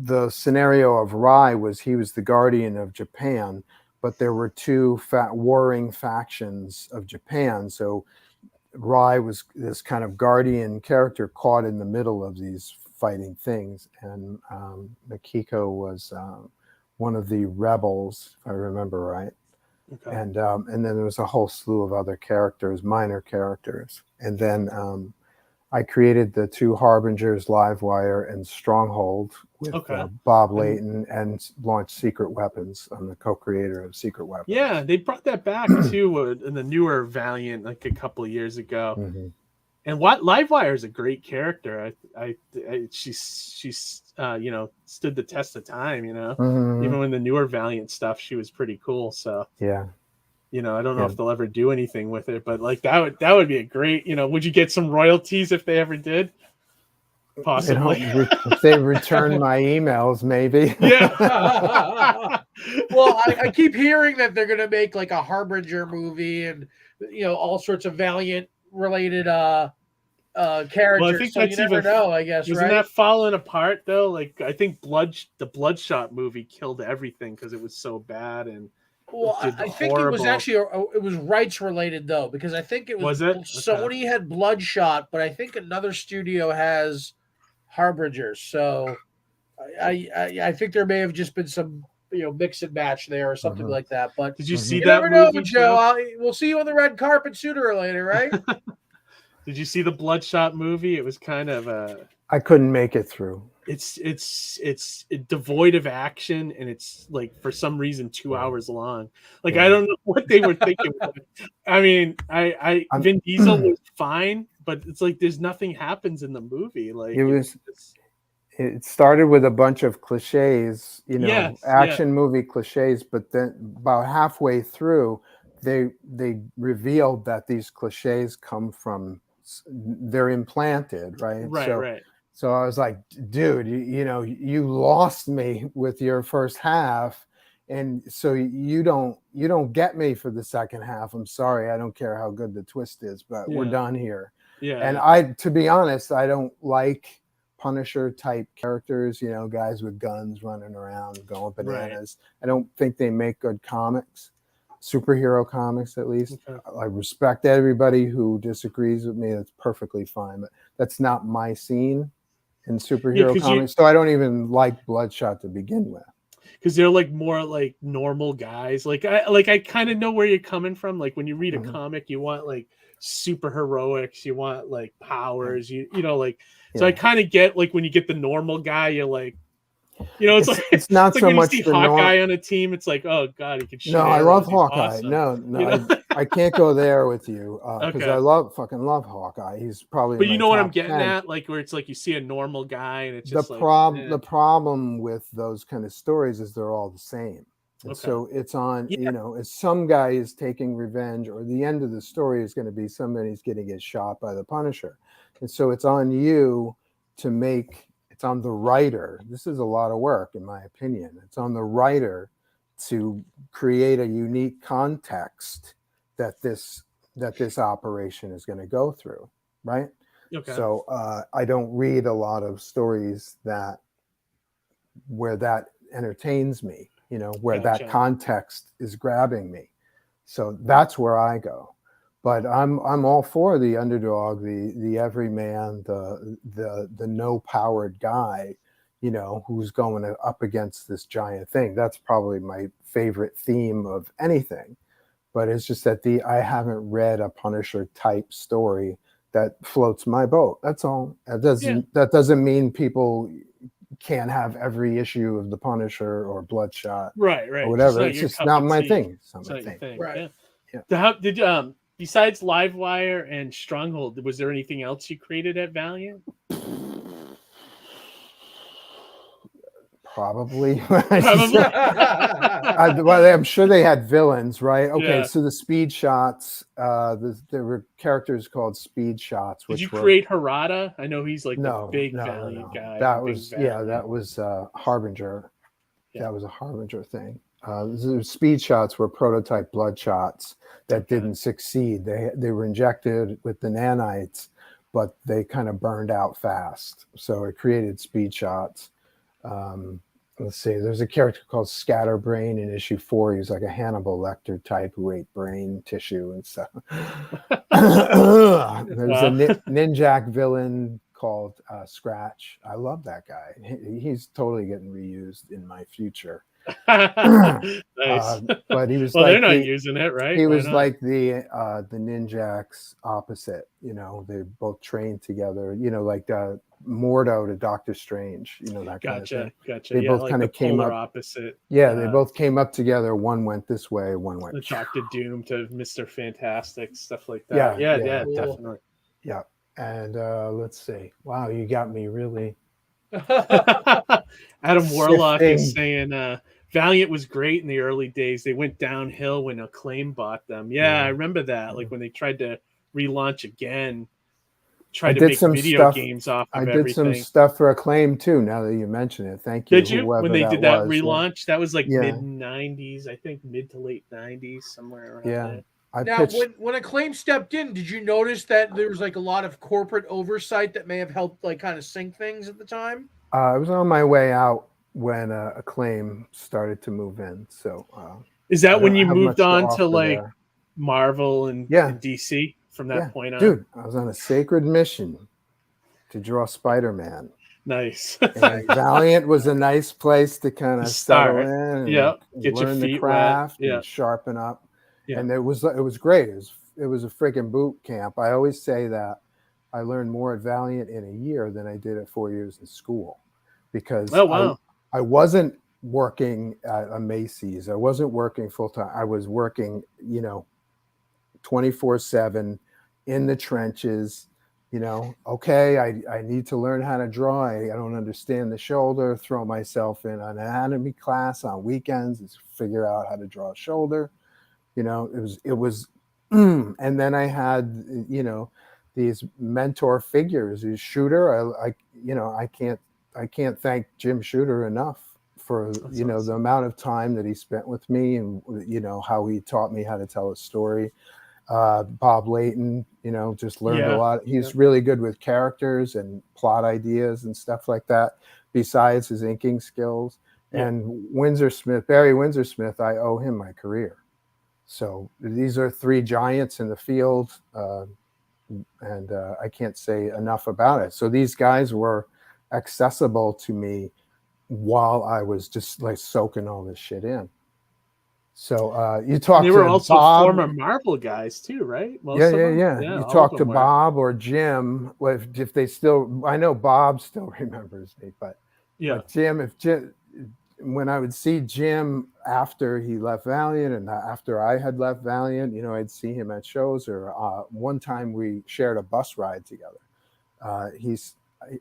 the scenario of Rai was he was the guardian of Japan, but there were two warring factions of Japan. So Rai was this kind of guardian character caught in the middle of these fighting things, and Makiko was one of the rebels, if I remember right. Okay. And then there was a whole slew of other characters, minor characters. And then I created the two Harbingers, Livewire and Stronghold with Bob Layton, and launched Secret Weapons. I'm the co-creator of Secret Weapons. Yeah, they brought that back too in the newer Valiant like a couple of years ago. Mm-hmm. And Livewire is a great character. She's stood the test of time. Even when the newer Valiant stuff, she was pretty cool. So yeah, I don't know if they'll ever do anything with it, but like that would be a great. Would you get some royalties if they ever did? Possibly. If they return my emails, maybe. Yeah. Well, I keep hearing that they're going to make like a Harbinger movie, and all sorts of Valiant related characters. Well, I think so that's you never know, I guess. Isn't right? that falling apart though? Like I think the Bloodshot movie killed everything because it was so bad. And well, I think it was actually it was rights related though, because I think it was Sony had Bloodshot, but I think another studio has Harbingers. So I think there may have just been some mix and match there or something like that. But did you see you that never know, movie, Joe? We'll see you on the red carpet sooner or later, right? Did you see the Bloodshot movie? It was kind of I couldn't make it through. It's devoid of action, and it's like for some reason 2 hours long. Like I don't know what they were thinking. I mean, Vin Diesel was fine, but it's like there's nothing happens in the movie. Like it started with a bunch of cliches, action movie cliches, but then about halfway through, they revealed that these cliches come from, they're implanted, right? Right. So I was like, dude, you lost me with your first half, and so you don't get me for the second half. I'm sorry, I don't care how good the twist is, but we're done here. Yeah. And to be honest, I don't like Punisher type characters, guys with guns running around going bananas. Right. I don't think they make good comics, superhero comics at least. Okay. I respect everybody who disagrees with me. That's perfectly fine, but that's not my scene in superhero comics. So I don't even like Bloodshot to begin with. Because they're like more like normal guys. Like I kind of know where you're coming from. Like when you read a comic, you want like super heroics, you want like powers, so I kind of get like when you get the normal guy, you're like, it's not like so when much you see Hawkeye on a team, it's like, oh god, he can shoot. No, I love Hawkeye. Awesome. No, I can't go there with you because I fucking love Hawkeye. He's probably. But you know what I'm getting at, like where it's like you see a normal guy and it's just the problem with those kind of stories is they're all the same. And so it's on, if some guy is taking revenge, or the end of the story is going to be somebody's going to get shot by the Punisher. And so it's on you to make it's on the writer. This is a lot of work, in my opinion. It's on the writer to create a unique context that this operation is going to go through, right? Okay. So I don't read a lot of stories where that entertains me, where Gotcha. that context is grabbing me. So that's where I go. But I'm all for the underdog, the everyman, the no powered guy, who's going up against this giant thing. That's probably my favorite theme of anything. But it's just that I haven't read a Punisher type story that floats my boat. That's all. That doesn't mean people can't have every issue of the Punisher or Bloodshot, right, or whatever. It's just not my thing. It's not my thing. Right. Yeah. So how did besides Livewire and Stronghold, was there anything else you created at Valiant? Probably. Probably. Well, I'm sure they had villains, right? Okay, Yeah. so the speed shots, there were characters called speed shots. Did Which you were, create Harada? I know he's like no, the big no, Valiant guy. That big was Valiant. that was Harbinger. Yeah. That was a Harbinger thing. The speed shots were prototype blood shots that didn't succeed. They were injected with the nanites, but they kind of burned out fast. So it created speed shots. Let's see, there's a character called Scatterbrain in issue 4. He's like a Hannibal Lecter type who ate brain tissue and stuff. There's a Ninjak villain called Scratch. I love that guy. He's totally getting reused in my future. Nice. But he was well, like they're not using it, right? He Why was not? like the Ninjaks opposite. They both trained together. Like Mordo to Doctor Strange. That kind of thing. Gotcha. They both like kind the of came polar up opposite. Yeah, they both came up together. One went this way, one went. The Doctor Doom to Mr. Fantastic, stuff like that. Yeah, Cool. definitely. Yeah, and let's see. Wow, you got me really. Adam Warlock is Sifting. saying Valiant was great in the early days. They went downhill when Acclaim bought them. Yeah, I remember that. Like when they tried to relaunch again, tried to make video games off of everything. I did some stuff for Acclaim too. Now that you mention it, thank you. Did you? When they did that relaunch, that was like Yeah. mid '90s, I think, mid to late '90s, somewhere around there. Now, when Acclaim stepped in, did you notice that there was like a lot of corporate oversight that may have helped like kind of sink things at the time? I was on my way out when Acclaim started to move in. So is that when you have moved much to on to offer like there. Marvel and DC from that point on? Dude, I was on a sacred mission to draw Spider-Man. Nice. And Valiant was a nice place to kind of settle in and get your learn feet the craft wet. and sharpen up. Yeah. And it was great. It was a freaking boot camp. I always say that I learned more at Valiant in a year than I did at 4 years in school, because I wasn't working at a Macy's. I wasn't working full time. I was working, 24/7 in the trenches. Okay, I need to learn how to draw. I don't understand the shoulder. Throw myself in an anatomy class on weekends and figure out how to draw a shoulder. It was, and then I had, these mentor figures. Shooter, I can't thank Jim Shooter enough for the amount of time that he spent with me, and how he taught me how to tell a story. Bob Layton, just learned a lot. He's really good with characters and plot ideas and stuff like that, besides his inking skills. And Barry Windsor Smith, I owe him my career. So these are 3 giants in the field, and I can't say enough about it. So these guys were accessible to me while I was just like soaking all this shit in. So you talked to they were also Bob. former Marvel guys too, right? Yeah. You talk to Bob or Jim. If they still, I know Bob still remembers me, but Jim, when I would see Jim after he left Valiant and after I had left Valiant, I'd see him at shows, or one time we shared a bus ride together.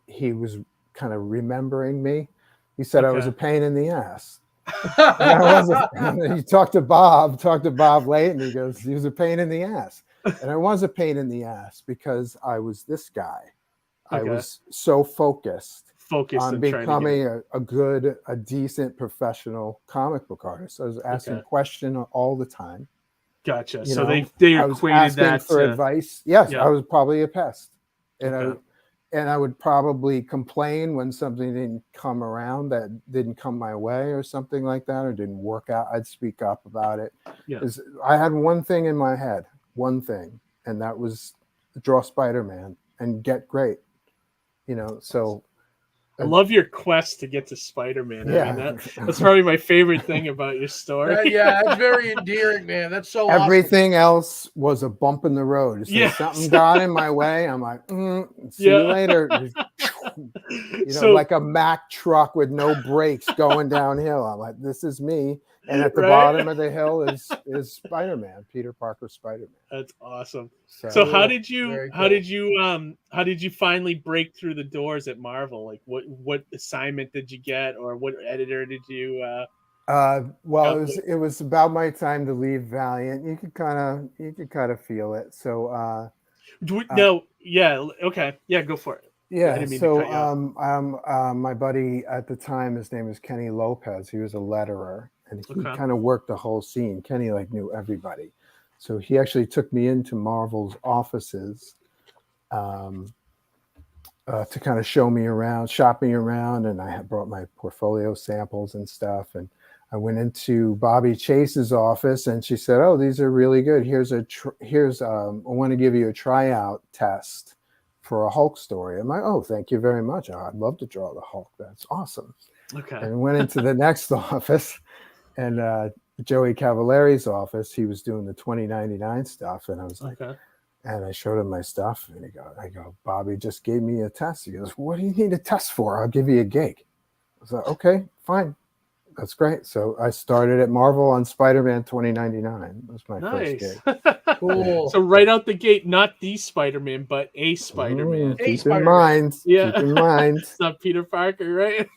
He was kind of remembering me. He said I was a pain in the ass. You talked to Bob Layton. He goes, he was a pain in the ass. And I was a pain in the ass because I was this guy. I was so focused focused on on trying to becoming a decent professional comic book artist. I was asking Okay. questions all the time. Gotcha. You So know, they I was equated asking that for to advice. Yes, yeah. I was probably a pest, and Okay. I would probably complain when something didn't come around, that didn't come my way or something like that, or didn't work out. I'd speak up about it. Yeah. I had one thing in my head, one thing, and that was draw Spider-Man and get great. You know, so I love your quest to get to Spider-Man. yeah. I mean, that's probably my favorite thing about your story. Yeah, that's very endearing, man. That's so awesome. Everything else was a bump in the road. So Yeah. something got in my way. I'm like, see you later. You know, So- like a Mack truck with no brakes going downhill. I'm like, this is me. And at the Right? bottom of the hill is Spider-Man, Peter Parker Spider-Man. That's awesome. So Cool. how did you Very how cool. did you finally break through the doors at Marvel? Like what assignment did you get, or what editor did you Well, it was about my time to leave Valiant. You could kind of feel it. So no, yeah, okay. Yeah, go for it. I yeah, didn't mean to so cut you off. my buddy at the time, his name was Kenny Lopez. He was a letterer, and he Okay. kind of worked the whole scene. Kenny like knew everybody, so he actually took me into Marvel's offices to kind of show me around, shop me around, and I had brought my portfolio samples and stuff. And I went into Bobby Chase's office, and she said, "Oh, these are really good. Here's I want to give you a tryout test for a Hulk story." I'm like, "Oh, thank you very much. I'd love to draw the Hulk. That's awesome." Okay. And went into the next office, and Joey Cavallari's office. He was doing the 2099 stuff, and I was like, Okay. and I showed him my stuff, and I go, "Bobby just gave me a test." He goes, "What do you need a test for? I'll give you a gig." I was like, "Okay, fine. That's great." So I started at Marvel on Spider-Man 2099. That was my first Nice. gig. Cool. So right out the gate, not the Spider-Man, but a Spider-Man. Keep in Spider-Man. mind. Yeah. Keep in mind. It's not Peter Parker, right?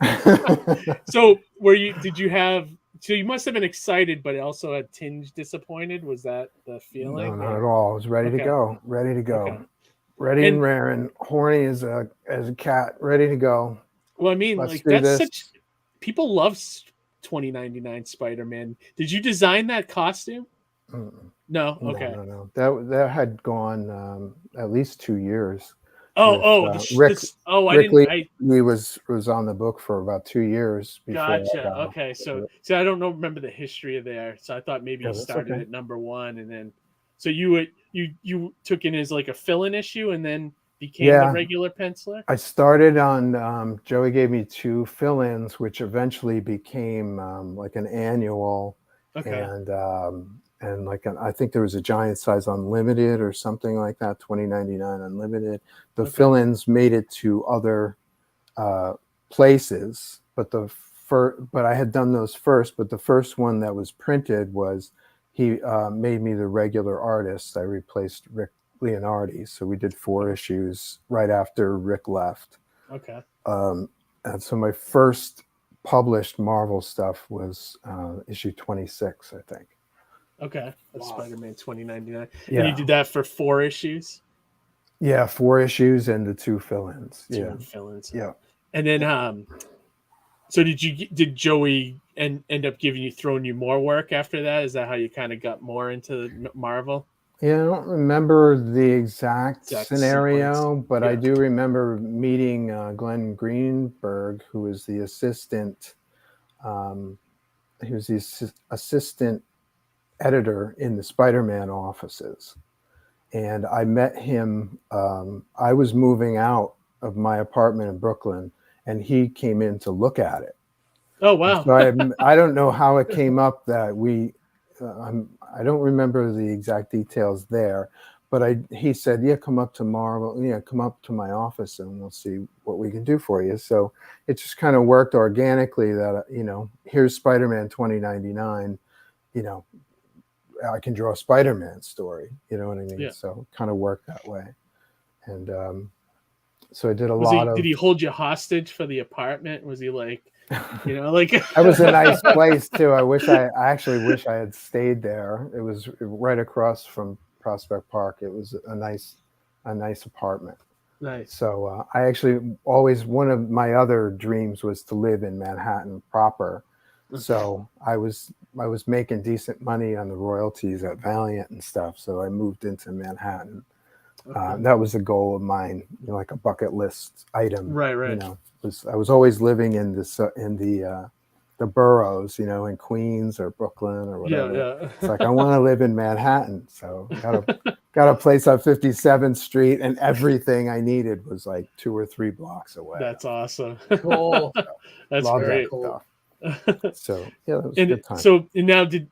So so you must have been excited, but also a tinge disappointed. Was that the feeling? No, not at all. I was ready to Okay. go. Ready to go. Okay. Ready And- and raring. Horny as a cat. Ready to go. Well, I mean, Let's like do that's this. such people love 2099 Spider-Man. Did you design that costume? Mm-mm. No. Okay. No. That had gone at least 2 years. Rick Lee was on the book for about 2 years before. Gotcha. Okay, so I don't remember the history of there. So I thought maybe Yeah, you that's started okay. at number 1, and then so you took in as like a fill-in issue, and then became the Yeah. regular penciler. I started on Joey gave me 2 fill-ins, which eventually became like an annual, Okay. and like I think there was a giant size unlimited or something like that, 2099 unlimited. The Okay. fill-ins made it to other places, but I had done those first. But the first one that was printed was he made me the regular artist. I replaced Rick Leonardi, so we did 4 issues right after Rick left. Okay. And so my first published Marvel stuff was issue 26, I think. Okay. Of Wow. Spider-Man 2099. Yeah. And you did that for 4 issues? Yeah, 4 issues and the 2 fill-ins. 2 Yeah. fill-ins. Yeah. And then so did Joey end up throwing you more work after that? Is that how you kind of got more into Marvel? Yeah, I don't remember the exact scenario, sequence. but Yeah. I do remember meeting Glenn Greenberg, who was the assistant. He was the assistant editor in the Spider-Man offices. And I met him. I was moving out of my apartment in Brooklyn, and he came in to look at it. Oh, wow. So I don't know how it came up that I don't remember the exact details there, but he said, "Yeah, come up to Marvel. Yeah, come up to my office, and we'll see what we can do for you." So it just kind of worked organically that here's Spider-Man 2099. I can draw a Spider-Man story. You know what I mean? Yeah. So it kind of worked that way, and so I did Did he hold you hostage for the apartment? Was he like, like That was a nice place too. I actually wish I had stayed there. It was right across from Prospect Park. It was a nice apartment. Nice. So I actually always, one of my other dreams was to live in Manhattan proper. So I was making decent money on the royalties at Valiant and stuff. So I moved into Manhattan. That was a goal of mine, like a bucket list item. Right. I was always living in the boroughs, in Queens or Brooklyn or whatever. Yeah. It's like, I want to live in Manhattan. So got a place on 57th Street, and everything I needed was like 2 or 3 blocks away. That's awesome. Cool. That's Love great. that stuff. So yeah, that was a And good time.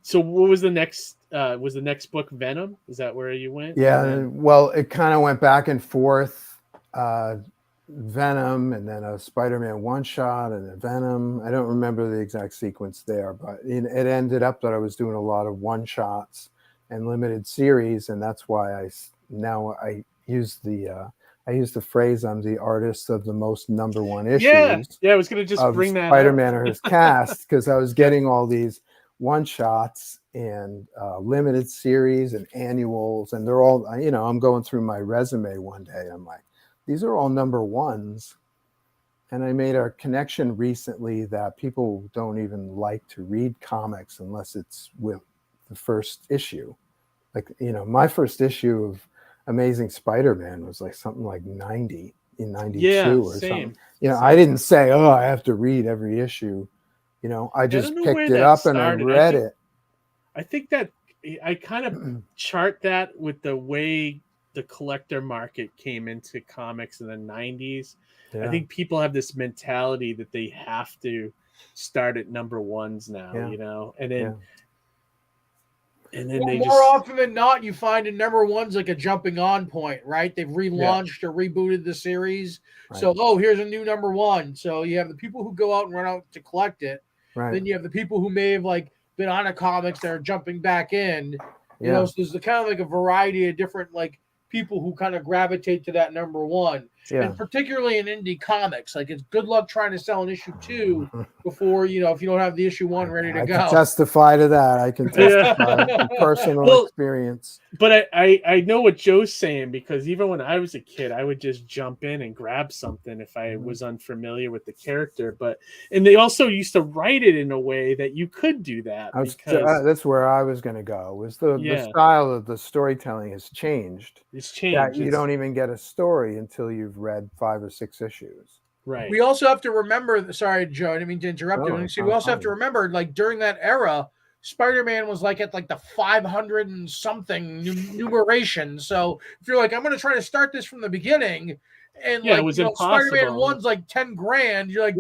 so what was the next was the next book Venom? Is that where you went? Yeah, well, it kind of went back and forth. Venom, and then a Spider-Man one-shot, and then Venom. I don't remember the exact sequence there, but it ended up that I was doing a lot of one-shots and limited series, and that's why I use the phrase, I'm the artist of the most #1 issues. Yeah, I was gonna just bring that Spider-Man up. or his cast, because I was getting all these one-shots and limited series and annuals, and they're all, I'm going through my resume one day, I'm like, these are all #1s. And I made a connection recently that people don't even like to read comics unless it's with the first issue. Like, my first issue of Amazing Spider-Man was like something like 90 in 92 or same. something. I didn't say, oh, I have to read every issue. I just picked it up and I read it. I think that I kind of chart that with the way the collector market came into comics in the 90s. Yeah. I think people have this mentality that they have to start at #1s now, and then they more often than not, you find a #1's like a jumping on point, right? They've relaunched or rebooted the series. Right. So, here's a new #1. So you have the people who go out and run out to collect it. Right. Then you have the people who may have like been on a comics that are jumping back in. So there's the kind of like a variety of different like people who kind of gravitate to that #1. Yeah. And particularly in indie comics, like it's good luck trying to sell an issue 2 before, if you don't have the issue 1 ready to go. I can testify to that. I can testify from personal experience. But I know what Joe's saying, because even when I was a kid, I would just jump in and grab something if I was unfamiliar with the character. And they also used to write it in a way that you could do that. That's where I was going to go. Was the style of the storytelling has changed. It's changed. You don't even get a story until you've read 5 or 6 issues. Right. We also have to remember, sorry, Joe, I didn't mean to interrupt you. We also have to remember, like during that era, Spider-Man was like at like the 500 and something numeration. So if you're like, I'm going to try to start this from the beginning, and it was impossible. Spider-Man 1's like 10 grand. You're like,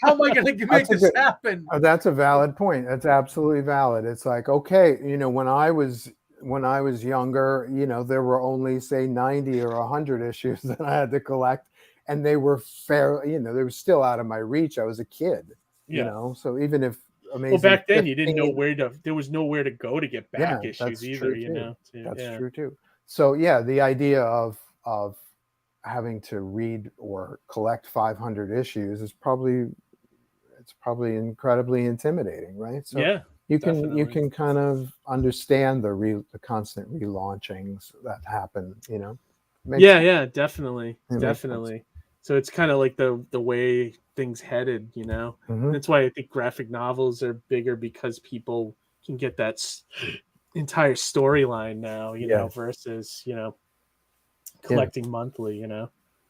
how am I going to make this happen? That's a valid point. That's absolutely valid. It's like, okay, when I was younger, there were only say 90 or 100 issues that I had to collect, and they were fair, they were still out of my reach. I was a kid, so even if Amazing, back then you didn't know there was nowhere to go to get back issues either, That's true too. So the idea of having to read or collect 500 issues is probably incredibly intimidating, right? So you can kind of understand the constant relaunchings that happen, definitely. So it's kind of like the way things headed, That's why I think graphic novels are bigger, because people can get that entire storyline now, versus collecting monthly,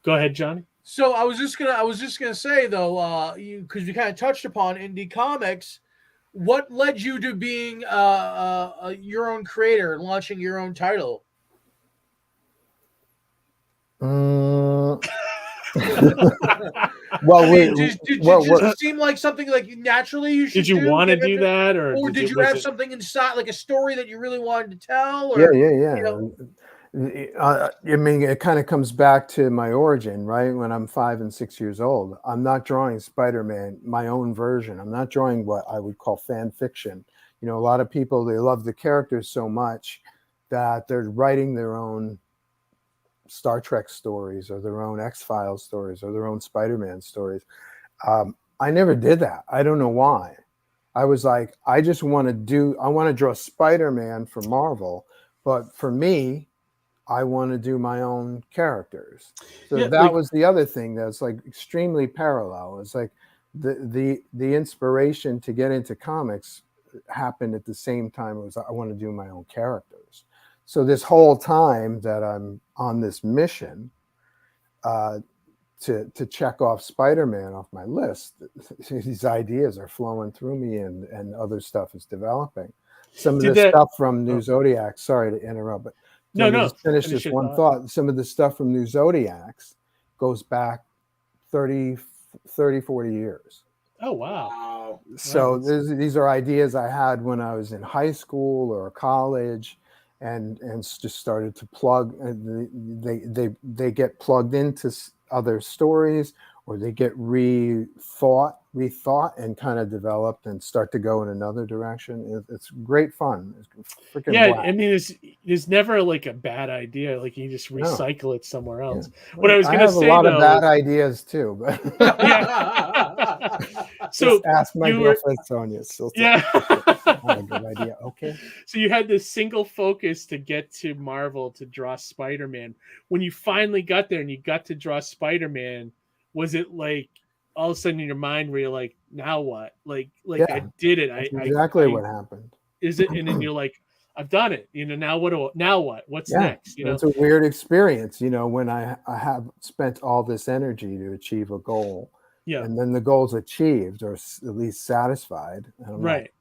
Go ahead, Johnny. So I was just gonna say though, because you kind of touched upon indie comics. What led you to being your own creator and launching your own title? Well, did it just seem like something like naturally you should? Did you want to do that, or did you have something inside, like a story that you really wanted to tell? Or, I mean, it kind of comes back to my origin, right? When I'm 5 and 6 years old, I'm not drawing Spider-Man, my own version. I'm not drawing what I would call fan fiction. A lot of people, they love the characters so much that they're writing their own Star Trek stories or their own X-Files stories or their own Spider-Man stories. I never did that. I don't know why. I was like, I want to draw Spider-Man for Marvel, but for me, I want to do my own characters. So Yeah, that like- was the other thing that's like extremely parallel. It's like the inspiration to get into comics happened at the same time as I want to do my own characters. So this whole time that I'm on this mission to check off Spider-Man off my list, these ideas are flowing through me, and other stuff is developing. Some of the stuff from New Zodiac, sorry to interrupt, but No, just finish this one thought. Some of the stuff from New Zodiacs goes back 30, 40 years. Oh, wow. So these are ideas I had when I was in high school or college, and just started to plug. They get plugged into other stories, or they get rethought, and kind of developed and start to go in another direction. It's great fun. It's freaking black. I mean, there's never like a bad idea. Like you just recycle it somewhere else. Yeah. What I was going to say, a lot of bad ideas too, but so ask my girlfriend Sonia. Yeah, not a good idea. Okay. So you had this single focus to get to Marvel to draw Spider-Man. When you finally got there and you got to draw Spider-Man, was it like all of a sudden in your mind where you're like, now what? Like I did it. That's exactly what happened. Is it? And then you're like, I've done it. Now what? What's next? It's a weird experience, when I have spent all this energy to achieve a goal. Yeah. And then the goal's achieved, or at least satisfied. And I'm like,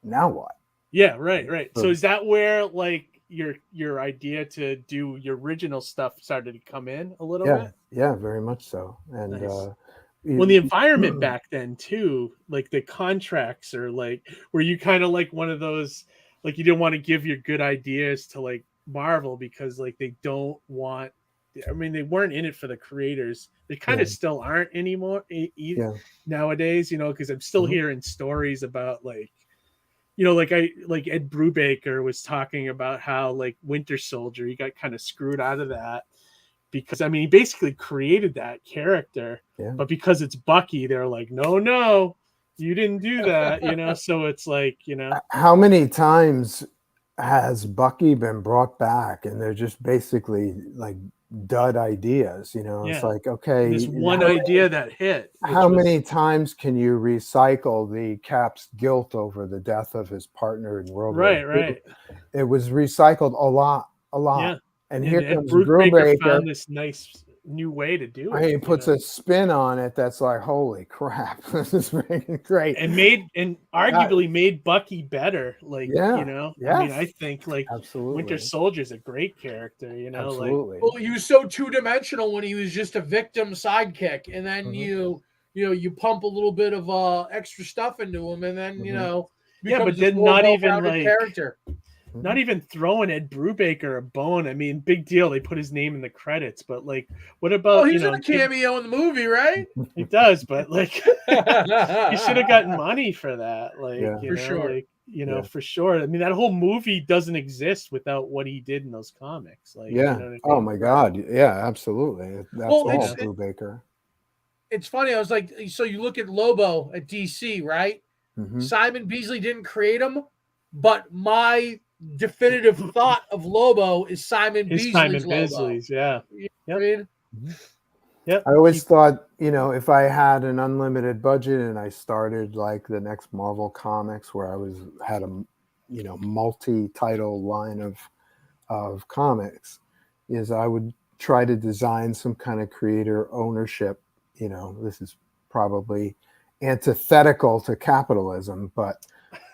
now what? Yeah, right. So is that where like your idea to do your original stuff started to come in a little bit? Yeah, very much so. And nice. Well, the environment back then too, like the contracts are like, were you kind of like one of those, like you didn't want to give your good ideas to like Marvel because like they don't want, I mean, they weren't in it for the creators. They kind of still aren't anymore nowadays, because I'm still hearing stories about like, like Ed Brubaker was talking about how like Winter Soldier, he got kind of screwed out of that because I mean he basically created that character, but because it's Bucky, they're like, no, you didn't do that, so it's like, how many times has Bucky been brought back and they're just basically like dud ideas, it's like, okay, this one idea that hit. How many times can you recycle the Cap's guilt over the death of his partner in World War II? Right. It was recycled a lot. Yeah. And here comes Brubaker found this nice new way to do it. He puts a spin on it that's like, holy crap, this is really great. And arguably made Bucky better. Like, I mean, I think like absolutely. Winter Soldier's a great character, Absolutely. Like, well, he was so two-dimensional when he was just a victim sidekick, and then you pump a little bit of extra stuff into him, and then but then not even like character. Not even throwing Ed Brubaker a bone. I mean, big deal. They put his name in the credits, but like, what about? He's in a cameo in the movie, right? He does, but like, he should have gotten money for that. Like, for sure. Like, for sure. I mean, that whole movie doesn't exist without what he did in those comics. Like, I mean? Oh my God, yeah, absolutely. That's all Brubaker. It's funny. I was like, so you look at Lobo at DC, right? Mm-hmm. Simon Beasley didn't create him, but my definitive thought of Lobo is Simon Beasley's. Yeah. You know what I mean? Yep. I always thought, if I had an unlimited budget and I started like the next Marvel comics where I had a multi-title line of comics, is I would try to design some kind of creator ownership. This is probably antithetical to capitalism, but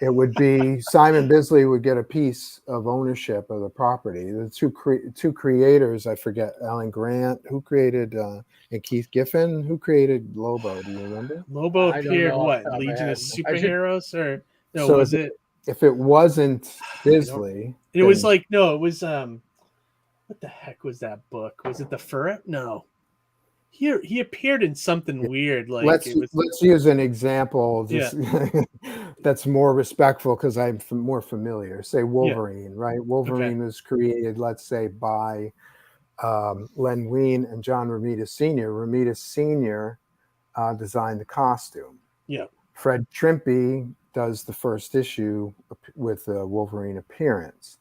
it would be Simon Bisley would get a piece of ownership of the property. The two creators, I forget, Alan Grant, who created, and Keith Giffen, who created Lobo. Do you remember? Lobo appeared Legion of Superheroes, or no? So was it? If it wasn't Bisley, it was like no. It was what the heck was that book? Was it the Fur? No. He appeared in something weird. Like let's use an example that's more respectful because I'm more familiar. Say Wolverine, right? Wolverine was created, let's say, by Len Wein and John Romita Sr. Romita Sr. Designed the costume. Yeah. Fred Trimpe does the first issue with the Wolverine appearance.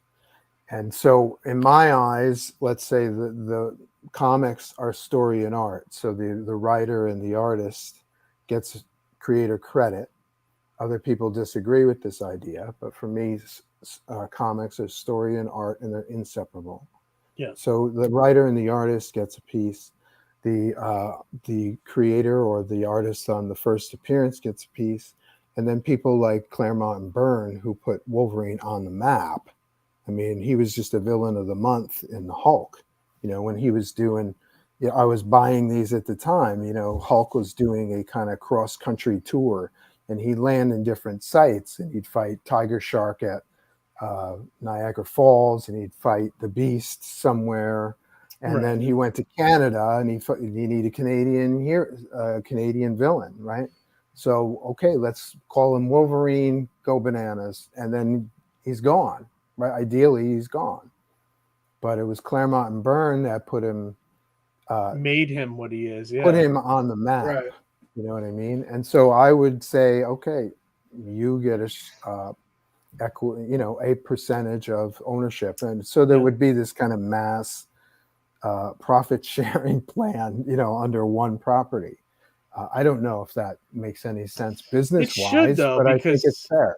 And so in my eyes, let's say the comics are story and art. So the writer and the artist gets creator credit. Other people disagree with this idea, but for me, comics are story and art, and they're inseparable. Yeah. So the writer and the artist gets a piece. The creator or the artist on the first appearance gets a piece, and then people like Claremont and Byrne, who put Wolverine on the map. I mean, he was just a villain of the month in the Hulk. You know, when he was doing, you know, I was buying these at the time. You know, Hulk was doing a kind of cross country tour, and he'd land in different sites, and he'd fight Tiger Shark at Niagara Falls, and he'd fight the Beast somewhere. And Right. then he went to Canada, and he needed a Canadian villain, right? So, okay, let's call him Wolverine, go bananas. And then he's gone, right? Ideally, he's gone. But it was Claremont and Byrne that put him, Made him what he is. Yeah. put him on the map. Right. You know what I mean? And so I would say, okay, you get a percentage of ownership. And so there would be this kind of mass profit sharing plan, you know, under one property. I don't know if that makes any sense business wise, though, but I think it's fair.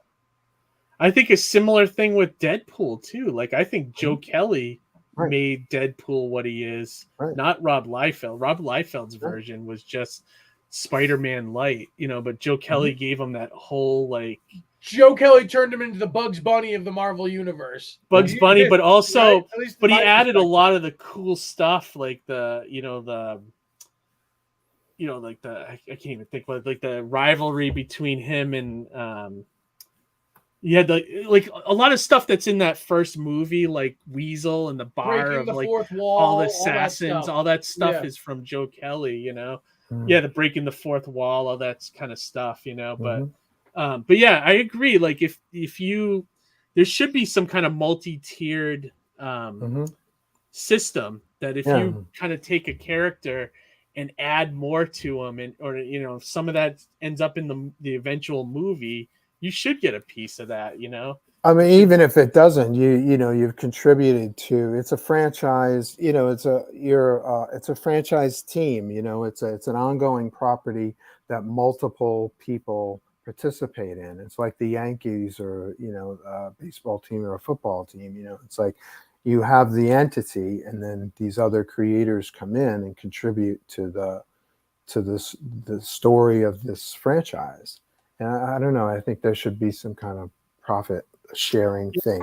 I think a similar thing with Deadpool too. Like, I think Joe Kelly Right. made Deadpool what he is, Right. not Rob Liefeld. Rob Liefeld's version was just Spider-Man light, you know, but Joe Kelly gave him that whole like Joe Kelly turned him into the Bugs Bunny of the Marvel universe. Bugs Bunny, but also, Right? At least but he my added a perspective. lot of the cool stuff, like I can't even think about it, like the rivalry between him and you had like a lot of stuff that's in that first movie, like Weasel and the bar Breaking of the like fourth wall, all the assassins, all that stuff Yeah. is from Joe Kelly, you know. Mm. Yeah, the breaking the fourth wall, all that kind of stuff, you know. Mhm. But yeah, I agree. Like if you, there should be some kind of multi-tiered system that if you kind of take a character and add more to them, and or you know, some of that ends up in the eventual movie, you should get a piece of that, you know. I mean, even if it doesn't, you've contributed to. It's a franchise. You know, it's a franchise team. You know, it's an ongoing property that multiple people participate in. It's like the Yankees or a baseball team or a football team. You know, it's like you have the entity, and then these other creators come in and contribute to the story of this franchise. And I don't know. I think there should be some kind of profit sharing thing.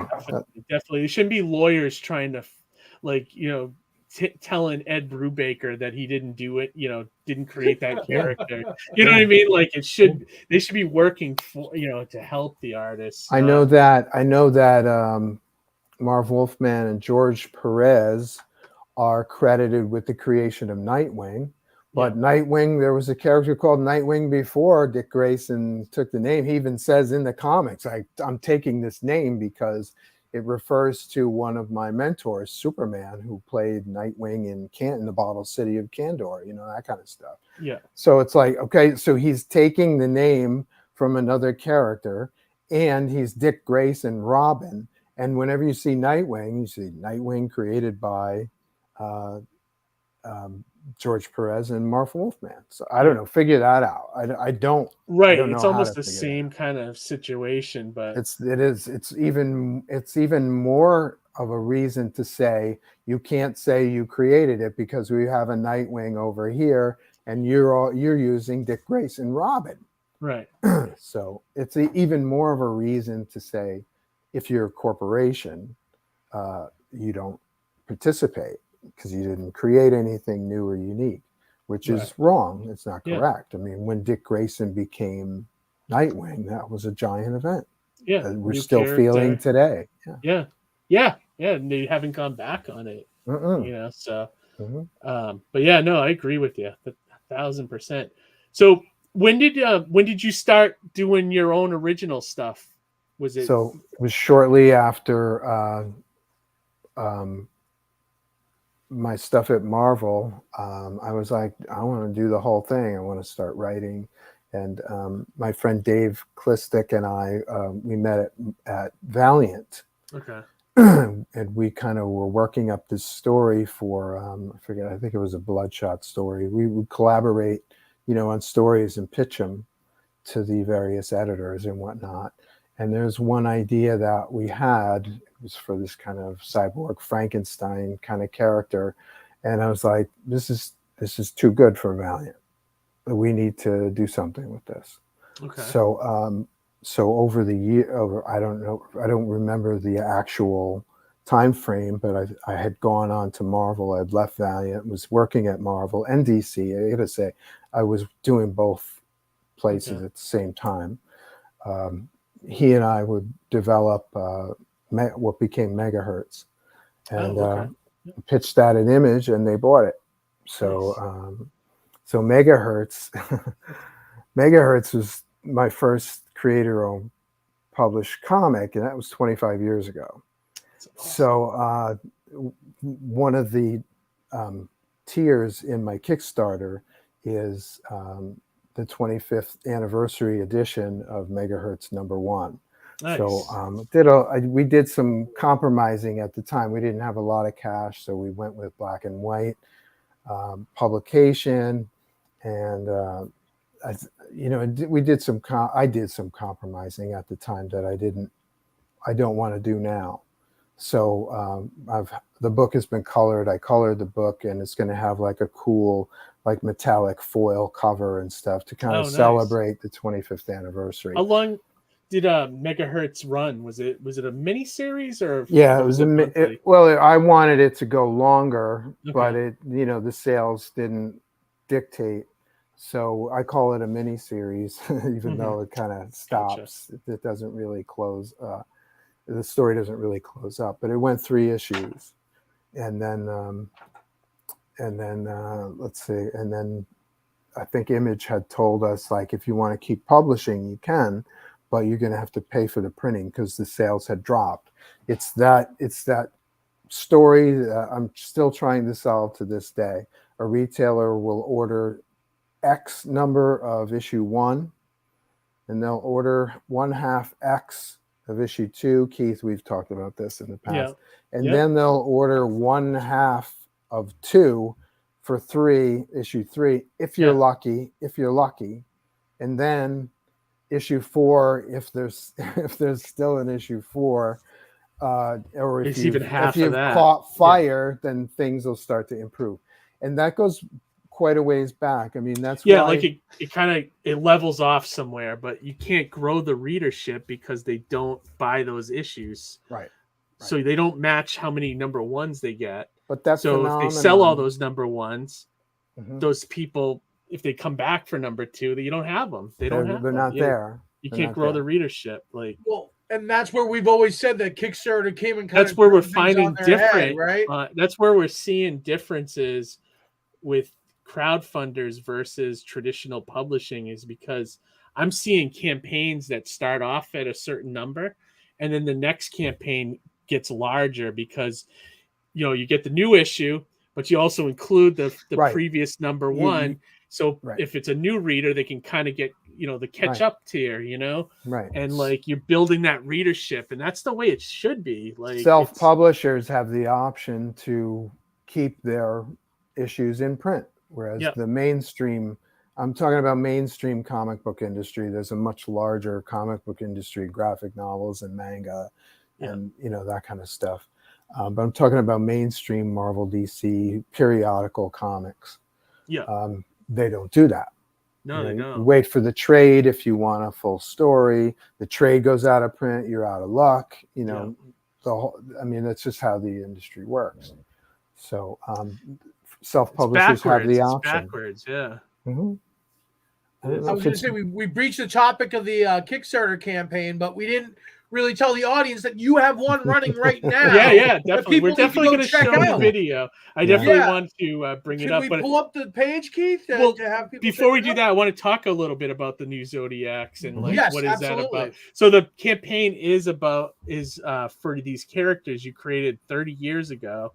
Definitely. It shouldn't be lawyers trying to, like, you know, telling Ed Brubaker that he didn't do it, you know, didn't create that character. You know what I mean? Like, they should be working for, you know, to help the artists. I know that Marv Wolfman and George Perez are credited with the creation of Nightwing. But Nightwing, there was a character called Nightwing before Dick Grayson took the name. He even says in the comics, I'm taking this name because it refers to one of my mentors, Superman, who played Nightwing in the Bottle City of Kandor, you know, that kind of stuff. Yeah. So it's like, okay, so he's taking the name from another character, and he's Dick Grayson, Robin. And whenever you see Nightwing, you see Nightwing created by George Perez and Marv Wolfman. So I don't know. Figure that out. I don't. Right. I don't know it's almost the same kind of situation, but it's even more of a reason to say you can't say you created it because we have a Nightwing over here and you're using Dick Grayson Robin. Right. So it's even more of a reason to say if you're a corporation, you don't participate, because you didn't create anything new or unique, which is wrong. It's not correct. I mean, when Dick Grayson became Nightwing, that was a giant event. Yeah. We're still feeling today. Yeah. And they haven't gone back on it, you know, so, but yeah, no, I agree with you 1,000%. So when did you start doing your own original stuff? Was it? So it was shortly after, my stuff at Marvel. I was like, I want to do the whole thing. I want to start writing. And my friend Dave Klistic and I, we met at Valiant. Okay. and we kind of were working up this story for I forget, I think it was a Bloodshot story. We would collaborate, on stories and pitch them to the various editors and whatnot. And there's one idea that we had, it was for this kind of cyborg Frankenstein kind of character, and I was like, this is too good for Valiant. We need to do something with this. Okay. So over the year, I don't remember the actual time frame, but I had gone on to Marvel. I'd left Valiant, was working at Marvel and DC. I gotta say, I was doing both places at the same time. He and I would develop what became Megahertz, and pitched that at Image, and they bought it. So so Megahertz, Megahertz was my first creator-owned published comic, and that was 25 years ago. So one of the tiers in my Kickstarter is the 25th anniversary edition of Megahertz #1. Nice. So we did some compromising at the time. We didn't have a lot of cash, so we went with black and white publication, and we did some. I did some compromising at the time that I don't want to do now. So the book has been colored. I colored the book, and it's going to have like a cool, like metallic foil cover and stuff to kind of celebrate the 25th anniversary. How long did Megahertz run? Was it a mini series or? Yeah, it was I wanted it to go longer, but the sales didn't dictate. So I call it a mini series, even though it kind of stops. Gotcha. It doesn't really close. The story doesn't really close up, but it went 3 issues, and then let's see, and then I think Image had told us, like, if you want to keep publishing, you can, but you're going to have to pay for the printing because the sales had dropped. It's that story that I'm still trying to solve to this day. A retailer will order X number of issue 1, and they'll order 1/2 X of issue 2. Keith, we've talked about this in the past. And then they'll order 1/2 of 2 for issue 3, if you're lucky, and then issue 4, if there's still an issue 4, or if you've caught fire, then things will start to improve. And that goes quite a ways back. I mean, that's why, like it levels off somewhere, but you can't grow the readership because they don't buy those issues. Right. So they don't match how many #1s they get. But that's so if they sell all those #1s, those people, if they come back for #2, you don't have them. They're not there. You can't grow the readership. And that's where we've always said that Kickstarter came and that's where we're finding different, right? That's where we're seeing differences with crowdfunders versus traditional publishing, is because I'm seeing campaigns that start off at a certain number, and then the next campaign gets larger because you get the new issue, but you also include the previous #1. So if it's a new reader, they can kind of get the catch up tier, right? And you're building that readership, and that's the way it should be. Self-publishers have the option to keep their issues in print, whereas the mainstream, I'm talking about mainstream comic book industry, there's a much larger comic book industry, graphic novels and manga and that kind of stuff, but I'm talking about mainstream Marvel, DC, periodical comics. They don't do that. No, they don't. You wait for the trade if you want a full story. The trade goes out of print, you're out of luck. That's just how the industry works. So self-publishers have the option. It's backwards, yeah. Mm-hmm. I was going to say, we breached the topic of the Kickstarter campaign, but we didn't really tell the audience that you have one running right now. Yeah, definitely. We're definitely going to show the video. I definitely want to bring it up. Can we pull up the page, Keith? To have people before we do that, I want to talk a little bit about the new Zodiacs and what is that about. So the campaign is for these characters you created 30 years ago.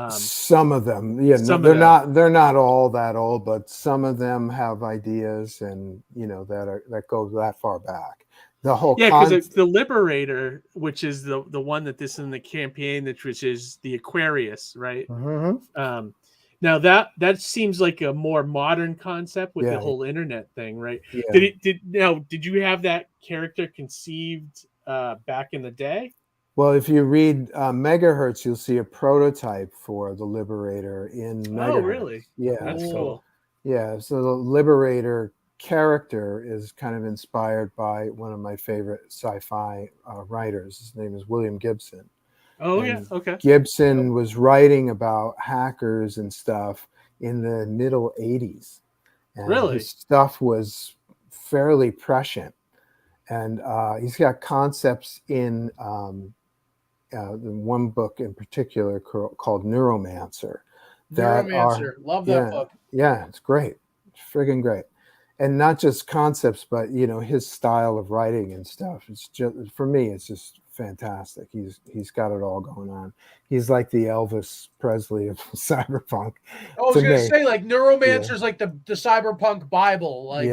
Some of them, they're not all that old, but some of them have ideas and that go that far back. The whole Yeah, because it's the Liberator, which is the one that this is in the campaign, which is the Aquarius, right? Mhm. Now that seems like a more modern concept with the Yeah. whole internet thing, right? Yeah. Did you have that character conceived back in the day? Well, if you read Megahertz, you'll see a prototype for the Liberator in Oh, Megahertz. really? Yeah. That's so, cool. Yeah. So the Liberator character is kind of inspired by one of my favorite sci-fi writers. His name is William Gibson. Oh, And yeah. Okay. Gibson was writing about hackers and stuff in the middle 80s. And Really? his stuff was fairly prescient. And he's got concepts in the one book in particular called Neuromancer. Neuromancer. Love that book. Yeah, it's great. It's friggin' great. And not just concepts, but his style of writing and stuff. It's just, for me, it's just fantastic. He's got it all going on. He's like the Elvis Presley of cyberpunk. I was gonna me. say, like, Neuromancer's like the cyberpunk Bible. Like,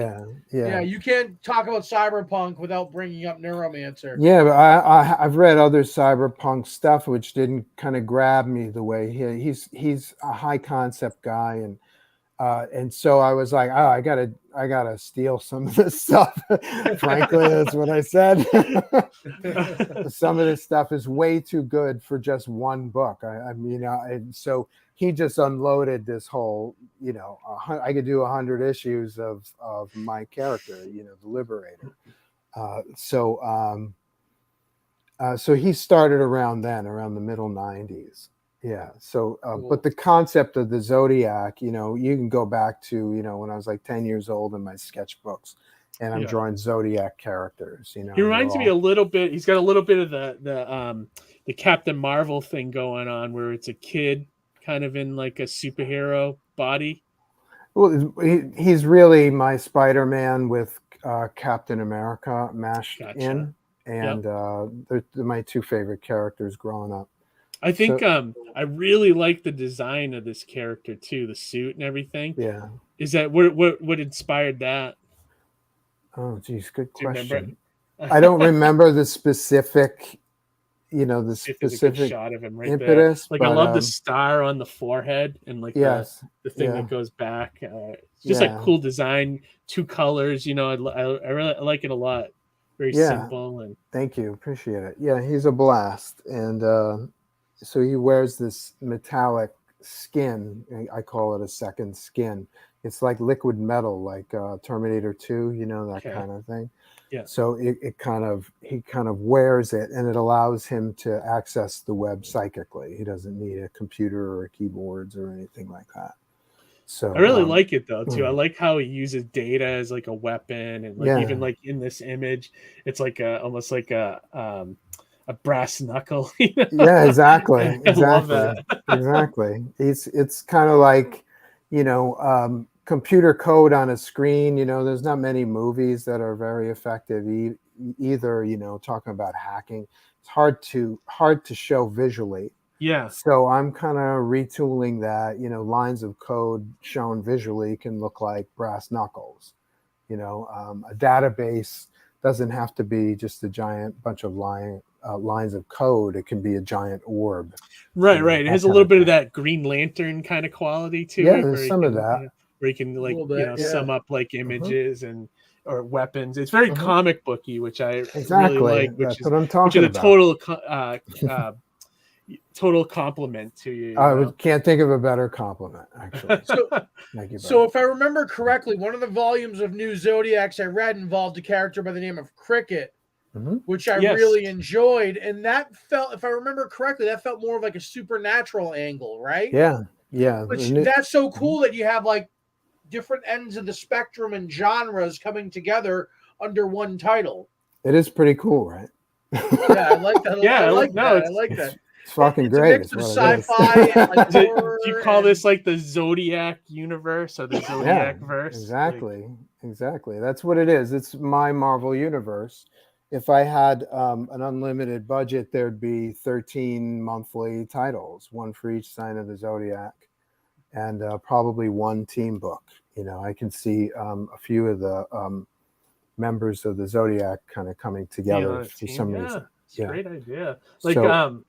yeah, you can't talk about cyberpunk without bringing up Neuromancer. Yeah, but I've read other cyberpunk stuff which didn't kind of grab me the way he's a high concept guy, and so I was like, oh, I gotta steal some of this stuff. Frankly, that's what I said. Some of this stuff is way too good for just one book. I mean, and so he just unloaded this whole, I could do 100 issues of my character, the Liberator. So he started around the middle 90s. Yeah. So, Cool. but the concept of the Zodiac, you can go back to, when I was like 10 years old in my sketchbooks, and I'm drawing Zodiac characters, He reminds me a little bit. He's got a little bit of the Captain Marvel thing going on, where it's a kid kind of in like a superhero body. Well, he's really my Spider-Man with Captain America mashed in, and they're my two favorite characters growing up. I think I really like the design of this character too, the suit and everything. Yeah. Is that what inspired that? Oh, geez, good question. Remember? I don't remember the specific, the specific shot of him right impetus. there. Like, I love the star on the forehead and like the thing that goes back. It's just like cool design, two colors. I really like it a lot. Very simple and. Thank you, appreciate it. Yeah, he's a blast, and so he wears this metallic skin. I call it a second skin. It's like liquid metal, like Terminator 2, that kind of thing. Yeah. So he kind of wears it, and it allows him to access the web psychically. He doesn't need a computer or keyboards or anything like that. So I really like it though too. I like how he uses data as like a weapon, and like even like in this image, it's like almost like a brass knuckle. Yeah, exactly. I love that. Exactly. It's kind of like, computer code on a screen. There's not many movies that are very effective either, talking about hacking. It's hard to show visually. Yeah. So I'm kind of retooling that, lines of code shown visually can look like brass knuckles. A database doesn't have to be just a giant bunch of lines of code. It can be a giant orb. Right. It has a little bit of that Green Lantern kind of quality to it. Yeah, there's some of that. Where you can like sum up like images or weapons. It's very comic booky, which I really like. Which is what I'm talking about. Total compliment to you. I can't think of a better compliment, actually. So if I remember correctly, one of the volumes of New Zodiacs I read involved a character by the name of Cricket, which I really enjoyed. And that felt, if I remember correctly, that felt more of like a supernatural angle, right? Yeah. Which that's so cool that you have like different ends of the spectrum and genres coming together under one title. It is pretty cool, right? Yeah, I like that. I like that. It's fucking great. It's a mix of sci-fi and like do you call this like the Zodiac universe or the Zodiac verse? Exactly. That's what it is. It's my Marvel universe. If I had an unlimited budget, there'd be 13 monthly titles, one for each sign of the Zodiac, and probably one team book. I can see a few of the members of the Zodiac kind of coming Being together on a for team. some Yeah, reason. it's a great idea. Like So,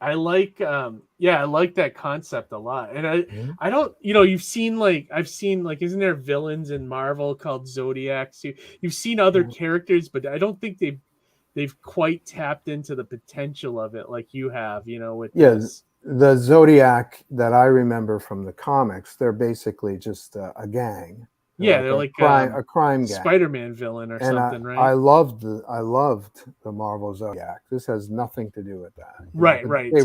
I like I like that concept a lot. And Mhm. I don't, you know, you've seen like I've seen like isn't there villains in Marvel called Zodiacs? You've seen other Yeah. characters, but I don't think they've quite tapped into the potential of it like you have, you know, with Yeah, this. the Zodiac that I remember from the comics, they're basically just a gang. Yeah, they're like a crime gang. Spider-Man villain or And something, I right? loved the Marvel Zodiac. This has nothing to do with that. you know, Right, but right. they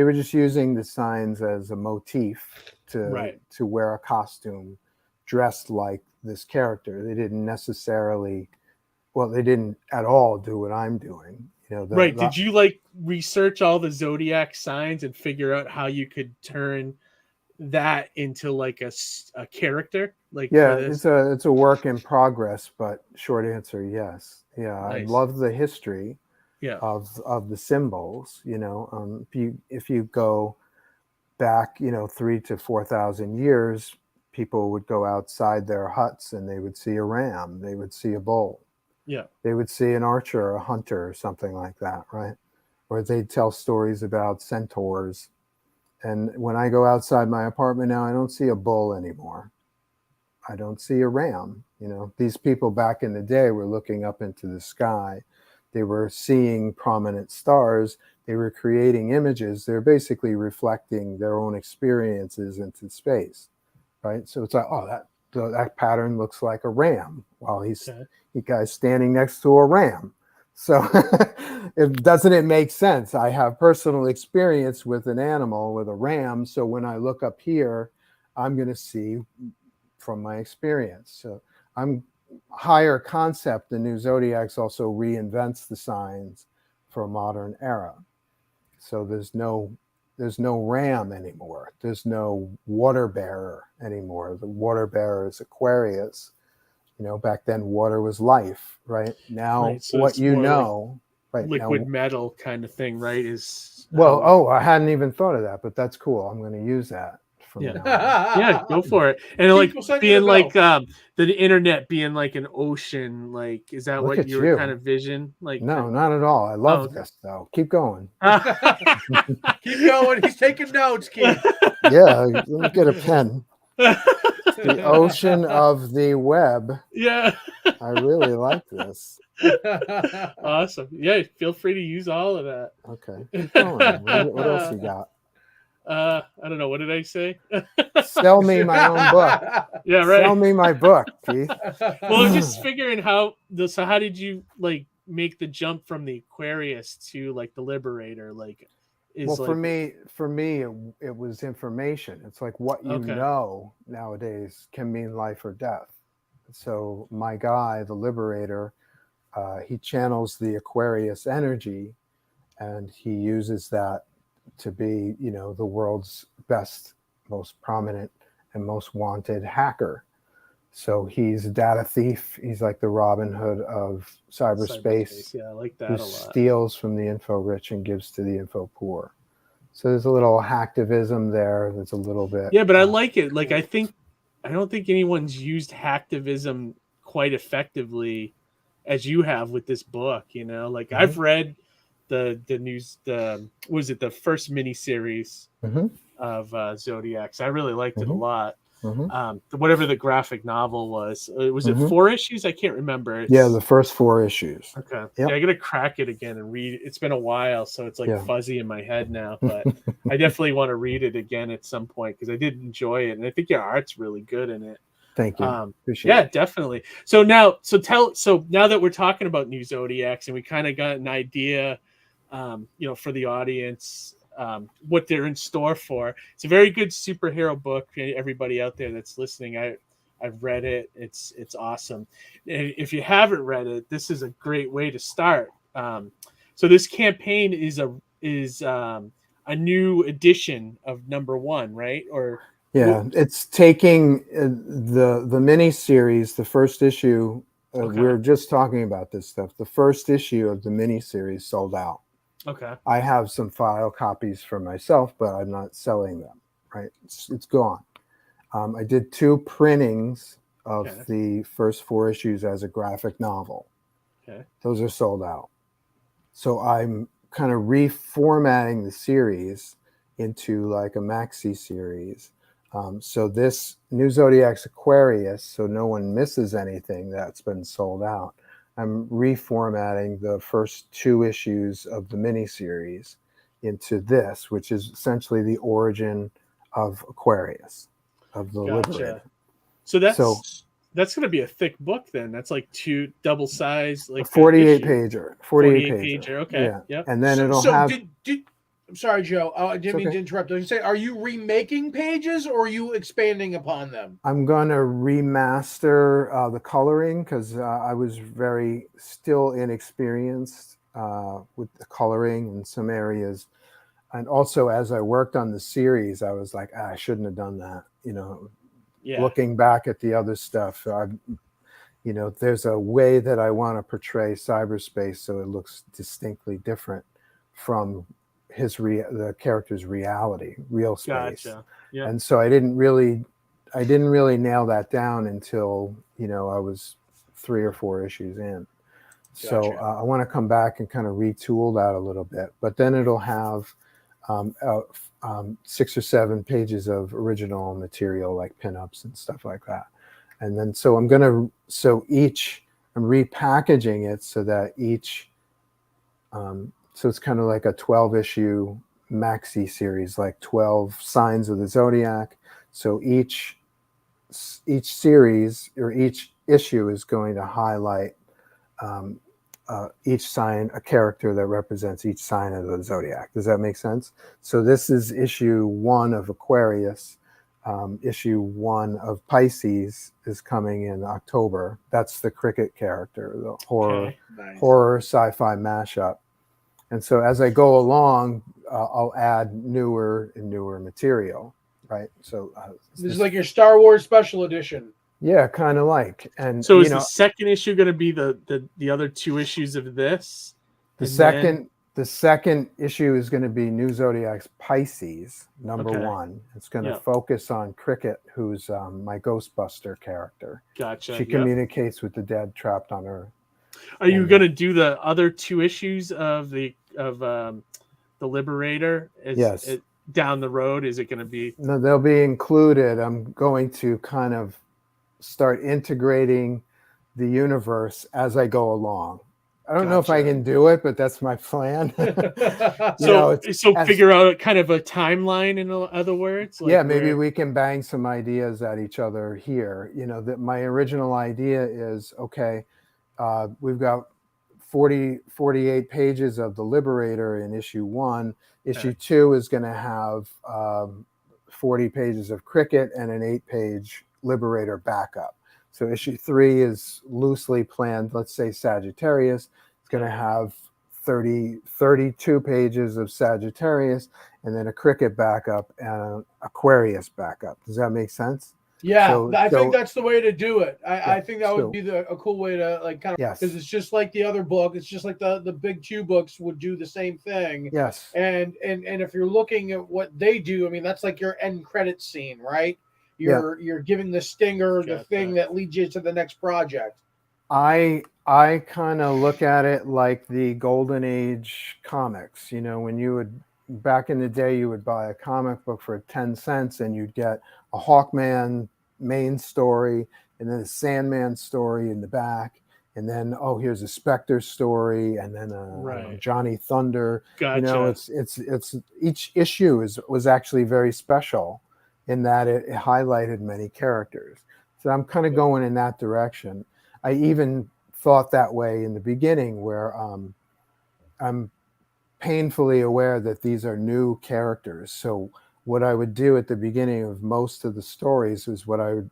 were just using the signs as a motif Right. to wear a costume dressed like this character. They didn't necessarily, well, they didn't at all do what I'm doing. You know, Right. Did you like research all the Zodiac signs and figure out how you could turn that into like a character? Like Yeah, for this? it's a work in progress, but short answer, yes. Yeah, I Nice. love the history Yeah. of the symbols. You know, if you go back, 3 to 4,000 years, people would go outside their huts and they would see a ram, they would see a bull, Yeah. they would see an archer, a hunter, or something like that, right? Or they'd tell stories about centaurs. And when I go outside my apartment now, I don't see a bull anymore. I don't see a ram. These people back in the day were looking up into the sky. They were seeing prominent stars. They were creating images. They're basically reflecting their own experiences into space, right? So it's like, oh, that pattern looks like a ram. Well, he guy's standing next to a ram. So doesn't it make sense? I have personal experience with an animal, with a ram. So when I look up here, I'm going to see from my experience. So I'm higher concept. The new Zodiacs also reinvents the signs for a modern era. So there's no ram anymore. There's no water bearer anymore. The water bearer is Aquarius. Back then water was life, right? Now Right, so what it's you more know, right? liquid Now, metal kind of thing, right? Is I hadn't even thought of that, but that's cool. I'm going to use that from now on. Yeah, go for it. And like People send you being the like bill. the internet being like an ocean, like is that Look what at you were you. kind of vision? Like No, not at all. I love okay. this though. Keep going. Keep going. He's taking notes, Keith. Yeah, let me get a pen. The ocean of the web. Yeah. I really like this. Awesome. Yeah, feel free to use all of that. Okay, keep going. What else you got? I don't know. What did I say? Sell me my own book. Yeah, right. Sell me my book, Keith. Well, I'm just figuring how did you like make the jump from the Aquarius to like the Liberator? Like, For me, it was information. It's like what you know nowadays can mean life or death. So my guy, the Liberator, he channels the Aquarius energy, and he uses that to be, the world's best, most prominent, and most wanted hacker. So he's a data thief. He's like the Robin Hood of cyberspace. Yeah, I like that who a lot. Steals from the info rich and gives to the info poor. So there's a little hacktivism there. There's a little bit. Yeah, but I like it. Like I don't think anyone's used hacktivism quite effectively as you have with this book. Like I've read the news. Was it the first miniseries of Zodiacs? I really liked it a lot. Whatever the graphic novel was it 4 issues? I can't remember. The first 4 issues. Okay. Yep. Yeah, I gotta crack it again and read it. It's been a while, so it's like fuzzy in my head now, but I definitely want to read it again at some point because I did enjoy it, and I think your art's really good in it. Thank you. Appreciate it. Yeah, definitely. So now that we're talking about new Zodiacs and we kind of got an idea, for the audience, what they're in store for. It's a very good superhero book. Everybody out there that's listening, I've read it. It's awesome. And if you haven't read it, this is a great way to start. So this campaign is a new edition of number 1, right? Or it's taking the mini series, the first issue. We're just talking about this stuff. The first issue of the mini series sold out. Okay. I have some file copies for myself, but I'm not selling them. Right? It's gone. I did 2 printings of Okay. the first 4 issues as a graphic novel. Okay. Those are sold out. So I'm kind of reformatting the series into like a maxi series. So this new Zodiax Aquarius, so no one misses anything that's been sold out, I'm reformatting the first 2 issues of the miniseries into this, which is essentially the origin of Aquarius, of the Liberator. So So that's going to be a thick book then. That's like 2 double size, like a 48 issue. pager. 48 pager. Okay. Yeah. Yep. And then it'll So have. I'm sorry, Joe. I didn't mean okay. to interrupt. I was gonna say, are you remaking pages or are you expanding upon them? I'm going to remaster the coloring because I was very still inexperienced with the coloring in some areas. And also, as I worked on the series, I was like, I shouldn't have done that. Yeah. Looking back at the other stuff, there's a way that I want to portray cyberspace so it looks distinctly different from the character's reality, real space. Gotcha. Yeah. And so I didn't really nail that down until I was 3 or 4 issues in. So Gotcha. I want to come back and kind of retool that a little bit, but then it'll have 6 or 7 pages of original material like pinups and stuff like that. And then so I'm repackaging it so that each so it's kind of like a 12 issue maxi series, like 12 signs of the zodiac. So each series or each issue is going to highlight each sign, a character that represents each sign of the zodiac. Does that make sense? So this is issue 1 of Aquarius. Issue 1 of Pisces is coming in October. That's the cricket character, the horror sci-fi mashup. And so as I go along, I'll add newer and newer material, right? So this is like your Star Wars special edition. Yeah, kind of like. And so is the second issue going to be the other 2 issues of this? The second issue is going to be New Zodiac's Pisces, number 1. It's going to focus on Cricket, who's my Ghostbuster character. Gotcha. She communicates with the dead trapped on Earth. Are you going to do the other 2 issues of the Liberator? Yes. Down the road, is it going to be? No, they'll be included. I'm going to kind of start integrating the universe as I go along. I don't know if I can do it, but that's my plan. Figure out kind of a timeline, in other words. Like maybe we can bang some ideas at each other here. That my original idea is, okay, we've got 48 pages of the Liberator in issue 1. Issue 2 is going to have 40 pages of Cricket and an 8-page Liberator backup. So issue 3 is loosely planned, let's say Sagittarius. It's going to have 32 pages of Sagittarius and then a Cricket backup and an Aquarius backup. Does that make sense? Yeah, I think that's the way to do it. I think that would be a cool way to because it's just like the other book. It's just like the big 2 books would do the same thing. Yes. And if you're looking at what they do, I mean, that's like your end credit scene, right? You're giving the stinger, the thing that leads you to the next project. I kind of look at it like the Golden Age comics. When you would back in the day, you would buy a comic book for 10 cents and you'd get a Hawkman main story and then a Sandman story in the back. And then, here's a Spectre story, and then a Johnny Thunder. Gotcha. It's each issue was actually very special in that it highlighted many characters. So I'm kind of going in that direction. I even thought that way in the beginning, where I'm painfully aware that these are new characters. So what I would do at the beginning of most of the stories is I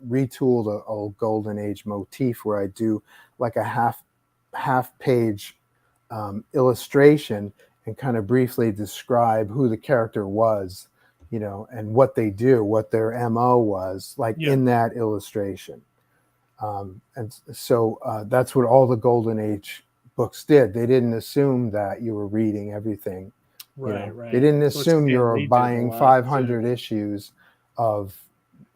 retooled a old Golden Age motif where I do like a half page illustration and kind of briefly describe who the character was, and what they do, what their MO was, in that illustration. And so that's what all the Golden Age books did. They didn't assume that you were reading everything. Right. They didn't assume you were buying 500 issues of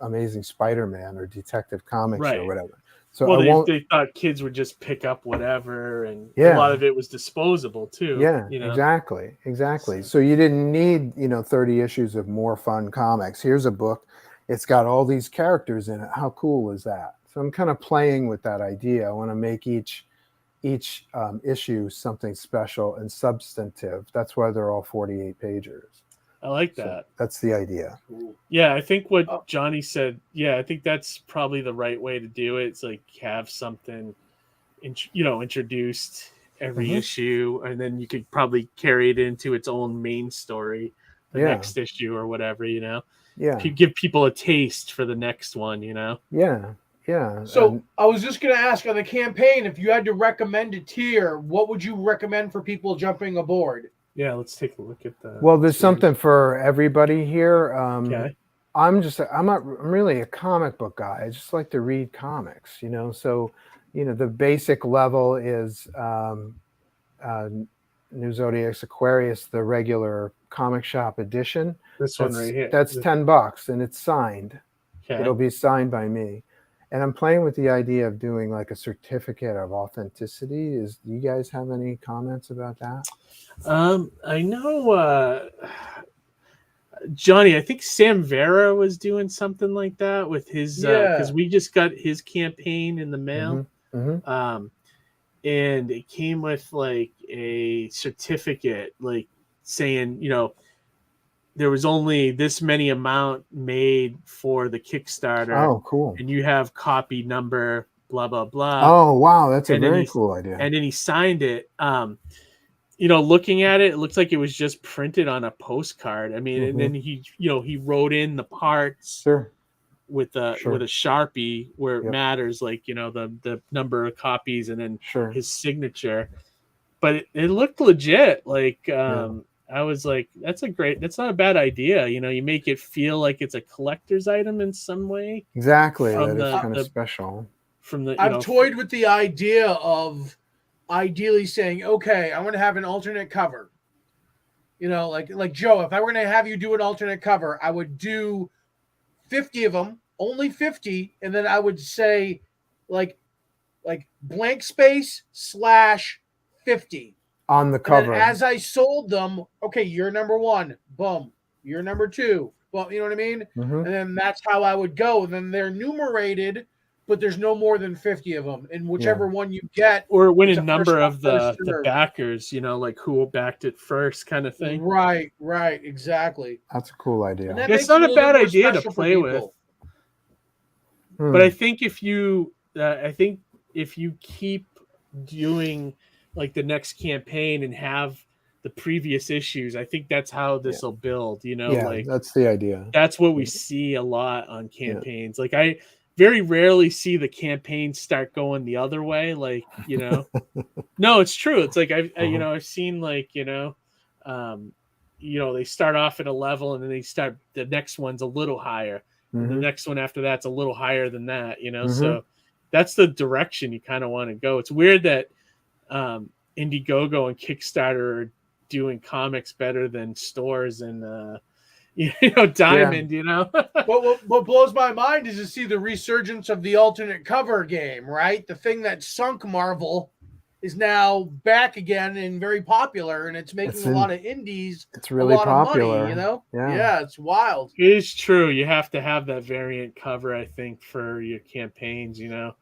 Amazing Spider-Man or Detective Comics or Right. whatever. So Well, I won't. they thought kids would just pick up whatever, and Yeah. a lot of it was disposable too. Yeah, you know? exactly. So you didn't need 30 issues of more fun comics. Here's a book. It's got all these characters in it. How cool is that? So I'm kind of playing with that idea. I want to make each issue something special and substantive. That's why they're all 48 pagers. I like So that. that's the idea. Yeah, I think what Johnny said. Yeah, I think that's probably the right way to do it. It's like have something, introduced every issue, and then you could probably carry it into its own main story, the next issue or whatever. Yeah. Give people a taste for the next one. Yeah. So I was just going to ask on the campaign, if you had to recommend a tier, what would you recommend for people jumping aboard? Yeah, let's take a look at that. Well, there's something for everybody here. Okay. I'm really a comic book guy. I just like to read comics, So, the basic level is New Zodiax Aquarius, the regular comic shop edition. This one right here. That's $10 and it's signed. Okay. It'll be signed by me. And I'm playing with the idea of doing like a certificate of authenticity. Do you guys have any comments about that? I know Johnny, I think Sam Vera was doing something like that with his because we just got his campaign in the mail. And it came with like a certificate, like saying, there was only this many amount made for the Kickstarter. Oh, cool. And you have copy number, blah, blah, blah. Oh, wow. That's a very cool idea. And then he signed it. Looking at it, it looks like it was just printed on a postcard. I mean, and then he wrote in the parts with a Sharpie where it matters, like, the number of copies and then his signature. But it looked legit. Like, I was like, that's not a bad idea. You make it feel like it's a collector's item in some way. Exactly. That is kind of special. I've toyed with the idea of ideally saying, okay, I'm going to have an alternate cover. Like Joe, if I were going to have you do an alternate cover, I would do 50 of them, only 50. And then I would say like blank space /50. On the cover. And as I sold them, okay, you're number 1, boom. You're number 2, well, you know what I mean? And then that's how I would go. And then they're numerated, but there's no more than 50 of them. And whichever one you get, or win a number of the backers, like who backed it first, kind of thing. Right, exactly. That's a cool idea. It's not a bad idea to play with. But I think if you keep doing like the next campaign and have the previous issues, I think that's how this will build, like that's the idea. That's what we see a lot on campaigns. Like I very rarely see the campaign start going the other way. Like, no, it's true. It's like, I've seen like, they start off at a level and then the next one's a little higher. And the next one after that's a little higher than that, so that's the direction you kind of want to go. It's weird that Indiegogo and Kickstarter are doing comics better than stores and Diamond. What blows my mind is to see the resurgence of the alternate cover game, right? The thing that sunk Marvel is now back again and very popular, and it's making a lot of indies. It's really a lot popular. of money, Yeah, it's wild. It is true. You have to have that variant cover, I think, for your campaigns.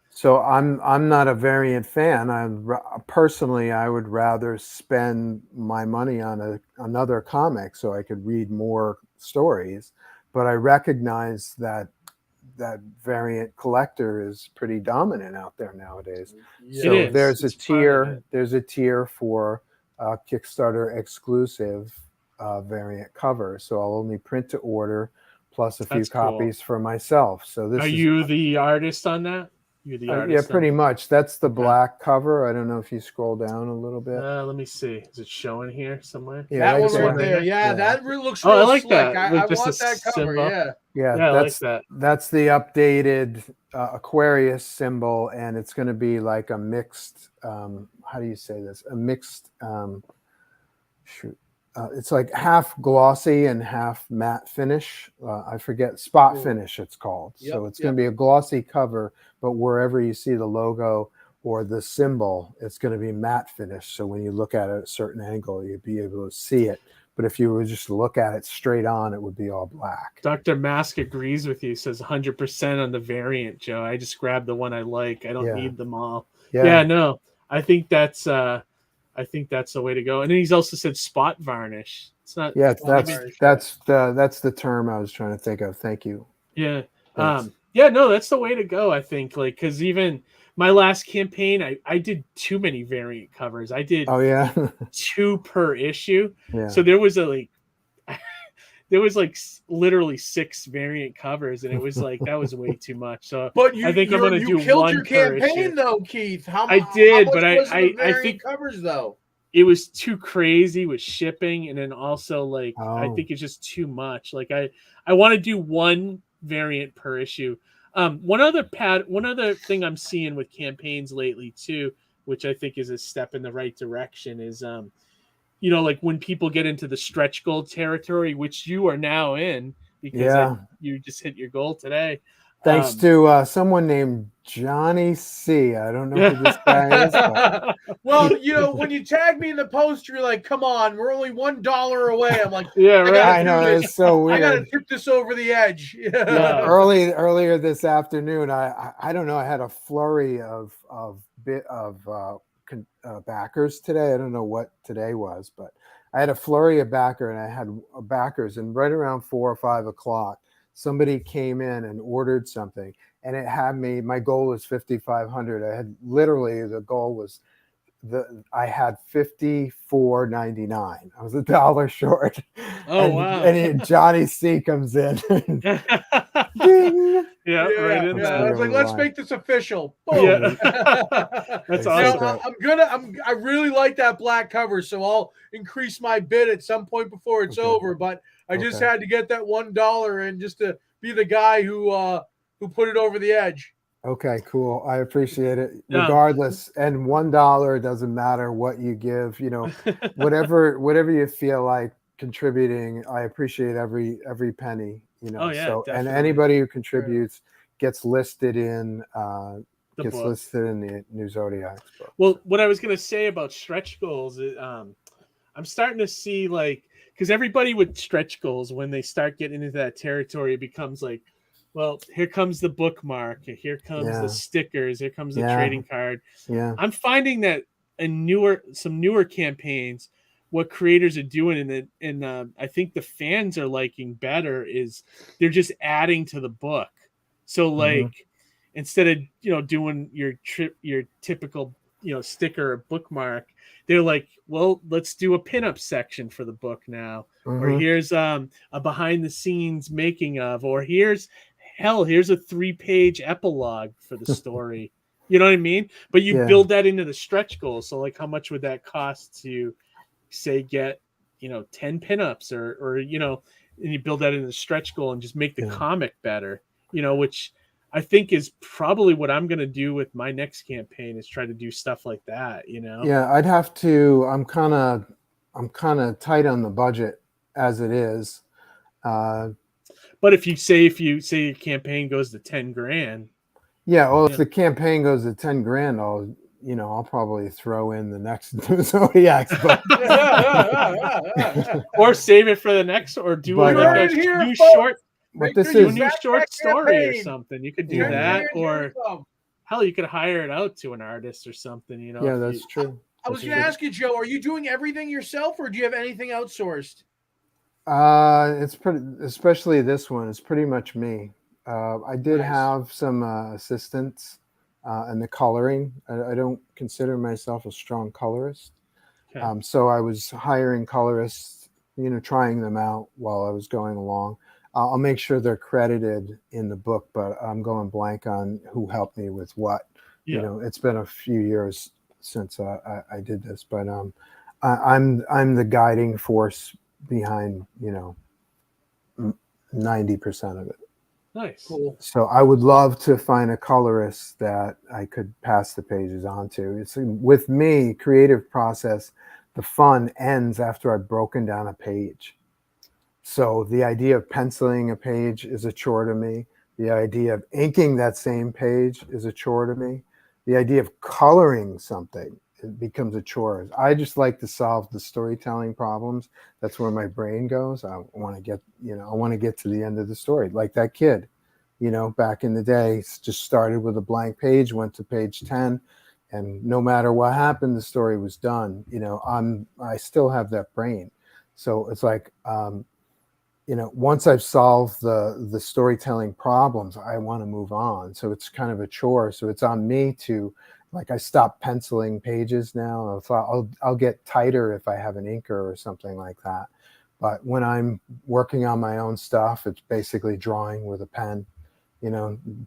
So I'm not a variant fan. Personally, I would rather spend my money on another comic so I could read more stories. But I recognize that variant collector is pretty dominant out there nowadays. So there's a tier for Kickstarter exclusive variant cover. So I'll only print to order plus a few copies for myself. So Are you the artist on that? You're the artist. Yeah, pretty much. That's the black cover. I don't know if you scroll down a little bit. Let me see. Is it showing here somewhere? Yeah, that one right there. Yeah, that really looks real I like slick. that. I want that cover. Symbol. Yeah, I like that. That's the updated Aquarius symbol, and it's going to be like a mixed. How do you say this? A mixed. it's like half glossy and half matte finish. I forget, spot Cool. finish it's called. Yep, So it's going to be a glossy cover, but wherever you see the logo or the symbol, it's going to be matte finish. So when you look at it at a certain angle, you'd be able to see it. But if you were just to look at it straight on, it would be all black. Dr. Mask agrees with you, says 100% on the variant, Joe. I just grabbed the one I like. I don't need them all. Yeah, no. I think that's the way to go. And then he's also said spot varnish. It's not that's the term I was trying to think of. Thank you. Yeah. No, that's the way to go, I think. Like, because even my last campaign, I did too many variant covers. I did 2 per issue. Yeah. So there was literally 6 variant covers, and it was like that was way too much. So but I think I'm gonna do killed one your per campaign issue. though, Keith. I did, but I think covers though. It was too crazy with shipping, and then also like I Oh. think it's just too much. Like I want to do 1 variant per issue. One other thing I'm seeing with campaigns lately too, which I think is a step in the right direction, is like when people get into the stretch goal territory, which you are now in because you just hit your goal today. Thanks to someone named Johnny C. I don't know who this guy is. But... Well, when you tag me in the post, you're like, "Come on, we're only $1 away." I'm like, "Yeah, right." I know, it's so weird. I gotta tip this over the edge. Earlier this afternoon, I don't know. I had a flurry of backers today. I don't know what today was, but I had a flurry of backers, and right around 4 or 5 o'clock. Somebody came in and ordered something, and it had me. My goal was 5,500. I had literally the goal was I had $54.99. I was $1 short. Oh wow! And Johnny C comes in. Ding. Right in there. I was like, let's make this official. Boom. That's awesome. I really like that black cover, so I'll increase my bid at some point before it's over. But I just had to get that $1 and just to be the guy who put it over the edge. Okay, cool. I appreciate it. Regardless, and $1 doesn't matter what you give. Whatever you feel like contributing, I appreciate every penny. Definitely. And anybody who contributes gets listed in the new Zodiac book. Well, what I was going to say about stretch goals is I'm starting to see because everybody with stretch goals, when they start getting into that territory, it becomes like, well, here comes the bookmark, here comes the stickers, here comes the trading card. Yeah, I'm finding that in some newer campaigns, what creators are doing and I think the fans are liking better is they're just adding to the book. So instead of doing your typical sticker or bookmark, they're like, well, let's do a pinup section for the book now, or here's a behind the scenes making of, or here's a 3-page epilogue for the story. You know what I mean? But you build that into the stretch goal. So like, how much would that cost to say get 10 pinups or and you build that into the stretch goal and just make the comic better, which I think is probably what I'm going to do with my next campaign, is try to do stuff like that, Yeah, I'd have to. I'm kind of tight on the budget as it is. But if you say your campaign goes to 10 grand. Yeah, well, if the campaign goes to 10 grand, I'll probably throw in the next Zodiac book. Or save it for the next, or do a new short. But this is a new short story or something. You could do that, or hell, you could hire it out to an artist or something. Yeah, that's true. I was going to ask you, Joe, are you doing everything yourself, or do you have anything outsourced? It's especially this one. It's pretty much me. I did have some assistants in the coloring. I don't consider myself a strong colorist. Okay. So I was hiring colorists, trying them out while I was going along. I'll make sure they're credited in the book, but I'm going blank on who helped me with what. Yeah. It's been a few years since I did this, but I'm the guiding force behind 90% of it. Nice. Cool. So I would love to find a colorist that I could pass the pages on to. It's with me, creative process the fun ends after I've broken down a page. So the idea of penciling a page is a chore to me. The idea of inking that same page is a chore to me. The idea of coloring something, it becomes a chore. I just like to solve the storytelling problems. That's where my brain goes. I want to get, I want to get to the end of the story. Like that kid, back in the day, just started with a blank page, went to page 10, and no matter what happened, the story was done. I still have that brain. So it's like, once I've solved the storytelling problems, I want to move on. So it's kind of a chore. So it's on me to, like, I stop penciling pages now. I'll get tighter if I have an inker or something like that. But when I'm working on my own stuff, it's basically drawing with a pen,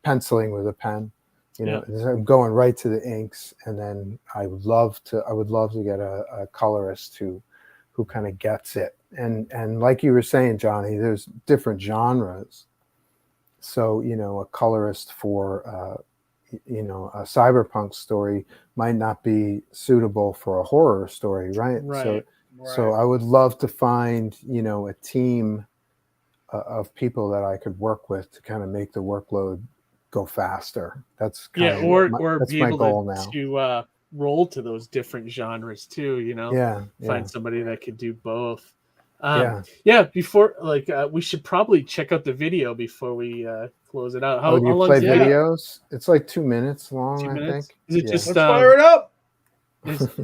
penciling with a pen. I'm going right to the inks, and then I would love to get a colorist who kind of gets it. And like you were saying, Johnny, there's different genres. So, a colorist for, a cyberpunk story might not be suitable for a horror story, right? So I would love to find, a team of people that I could work with to kind of make the workload go faster. That's kind or that's be my able goal now. to roll to those different genres too. Find somebody that could do both. Before we should probably check out the video before we close it out. How do you long play videos? It's like 2 minutes long. 2 minutes? I think. Is it just Let's fire it up?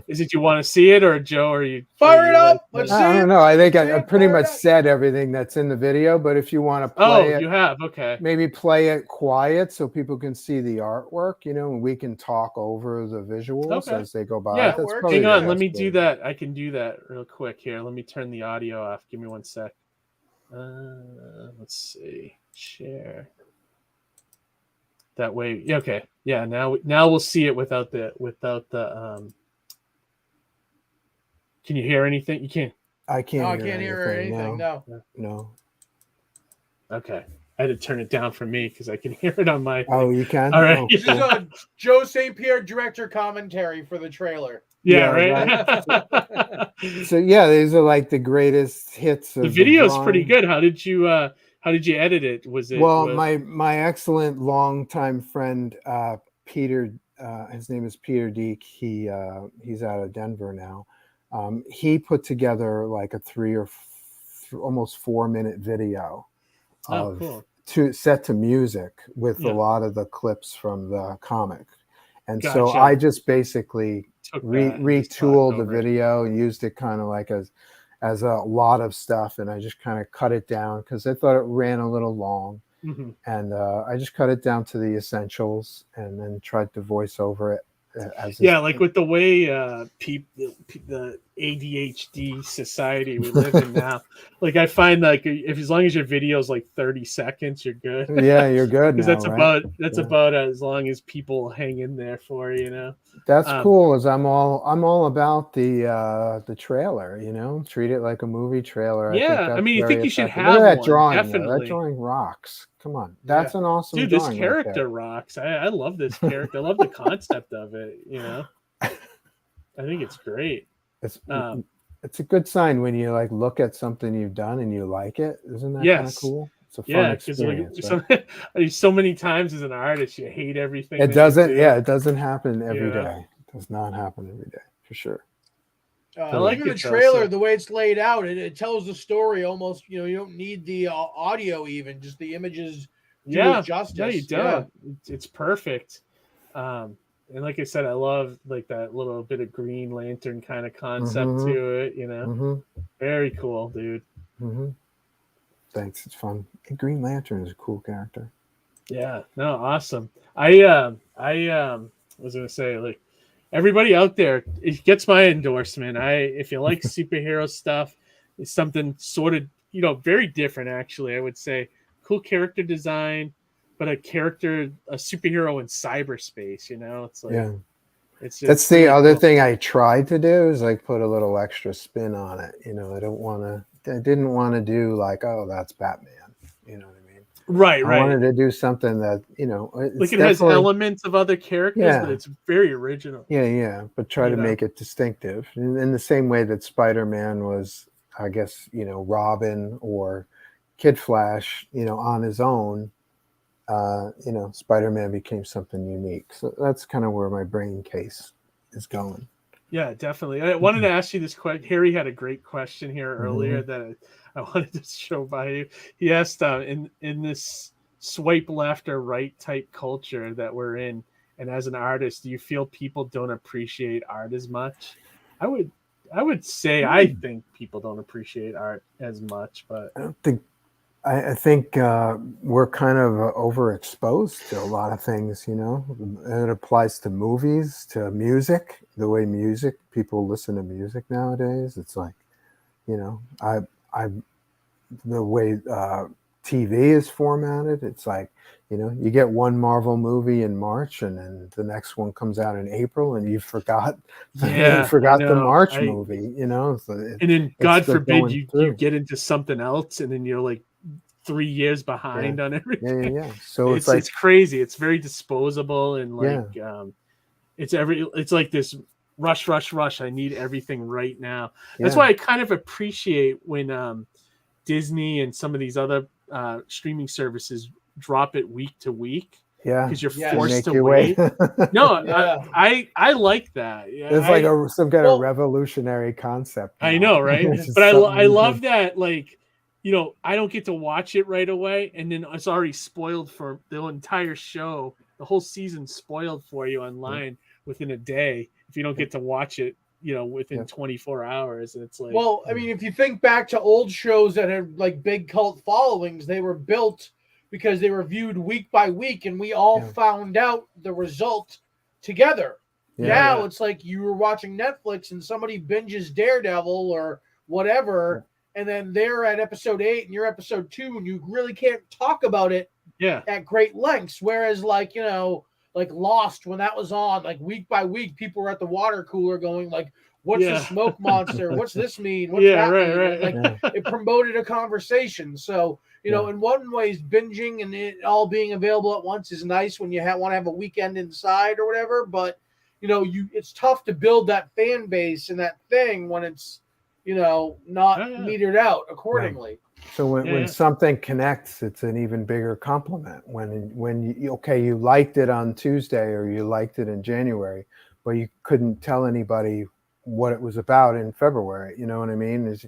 Is it you want to see it, or Joe? Or you fire it up? Let's see. I don't know. I think I pretty much said everything that's in the video. But if you want to play it, you have maybe play it quiet so people can see the artwork. And we can talk over the visuals as they go by. Yeah, hang on. Let me do that. I can do that real quick here. Let me turn the audio off. Give me 1 sec. Let's see. Share. That way. Yeah. Okay. Yeah. Now we'll see it without the. Can you hear anything? You can't. I can't. No, I can't hear anything. No. Okay. I had to turn it down for me because I can hear it on my thing. Oh, you can? All right. Oh, This is a Joe St. Pierre director commentary for the trailer. Yeah, right. So these are like the greatest hits. The video's pretty good. How did you edit it? My excellent longtime friend Peter, his name is Peter Deek. He's out of Denver now. He put together like a 3 or almost 4 minute video set to music with a lot of the clips from the comic. And so I just basically retooled the video, used it kind of like as a lot of stuff. And I just kind of cut it down because I thought it ran a little long. Mm-hmm. And I just cut it down to the essentials and then tried to voice over it. Like with the way the ADHD society we live in now, like I find like as long as your video is like 30 seconds, you're good. Yeah, you're good. Because that's about as long as people hang in there for. That's cool. As I'm all about the trailer. Treat it like a movie trailer. I mean, you think you should have Look at that one, drawing. definitely. That drawing rocks. Come on, that's an awesome dude. Drawing This character rocks. I love this character. I love the concept of it. I think it's great. It's a good sign when you like look at something you've done and you like it. Isn't that kind of cool? It's a fun experience. Right? So many times as an artist, you hate everything. It doesn't. Yeah, it doesn't happen every day. It does not happen every day for sure. Even the trailer, the way it's laid out, it tells the story almost. You don't need the audio, even just the images. Do it justice. No, you don't. Yeah. It's perfect. And like I said, I love like that little bit of Green Lantern kind of concept to it. Very cool, dude. Mm-hmm. Thanks. It's fun. And Green Lantern is a cool character. Yeah. No. Awesome. I was gonna say, like, everybody out there, it gets my endorsement. If you like superhero stuff, it's something sort of, very different, actually, I would say. Cool character design, but a superhero in cyberspace, it's like, it's just, that's the other thing I tried to do is like put a little extra spin on it. I didn't want to do like, oh, that's Batman. You know what I mean? Right, I right. wanted to do something that, it's Like it has definitely- elements of other characters, but Yeah. it's very original. Yeah, but try to make it distinctive in the same way that Spider-Man was, I guess, Robin or Kid Flash, on his own. Spider-Man became something unique. So that's kind of where my brain case is going. Yeah, definitely. I wanted to ask you this question. Harry had a great question here earlier that I wanted to show by you. He asked, in this swipe left or right type culture that we're in, and as an artist, do you feel people don't appreciate art as much? I would say I think people don't appreciate art as much, but I don't think. I think we're kind of overexposed to a lot of things, It applies to movies, to music, the way people listen to music nowadays. It's like, I the way TV is formatted. It's like, you get one Marvel movie in March, and then the next one comes out in April, and you forgot the March movie, So and then God like forbid going you through. get into something else, and then you're like 3 years behind on everything. Yeah. So it's crazy. It's very disposable, and like it's like this rush. I need everything right now. That's why I kind of appreciate when Disney and some of these other streaming services drop it week to week. Yeah, because you're Yes. forced Make to you wait. No, Yeah. I like that. Yeah, It's like some kind of revolutionary concept. I know, right? Which is But I something love that, like, I don't get to watch it right away, and then it's already spoiled for the entire show. The whole season's spoiled for you online within a day if you don't get to watch it, within 24 hours. And it's like, Well, I mean, if you think back to old shows that had like big cult followings, they were built because they were viewed week by week, and we all found out the result together. Now it's like you were watching Netflix and somebody binges Daredevil or whatever, and then they're at episode 8 and you're episode 2, and you really can't talk about it at great lengths. Whereas like, like Lost, when that was on, like week by week, people were at the water cooler going like, what's the smoke monster? What's this mean? What's that mean? Right. And, like it promoted a conversation. So, in one ways, binging and it all being available at once is nice when you want to have a weekend inside or whatever. But, it's tough to build that fan base and that thing when it's, not metered out accordingly. Right. So when something connects, it's an even bigger compliment. When you liked it on Tuesday or you liked it in January, but you couldn't tell anybody what it was about in February. You know what I mean?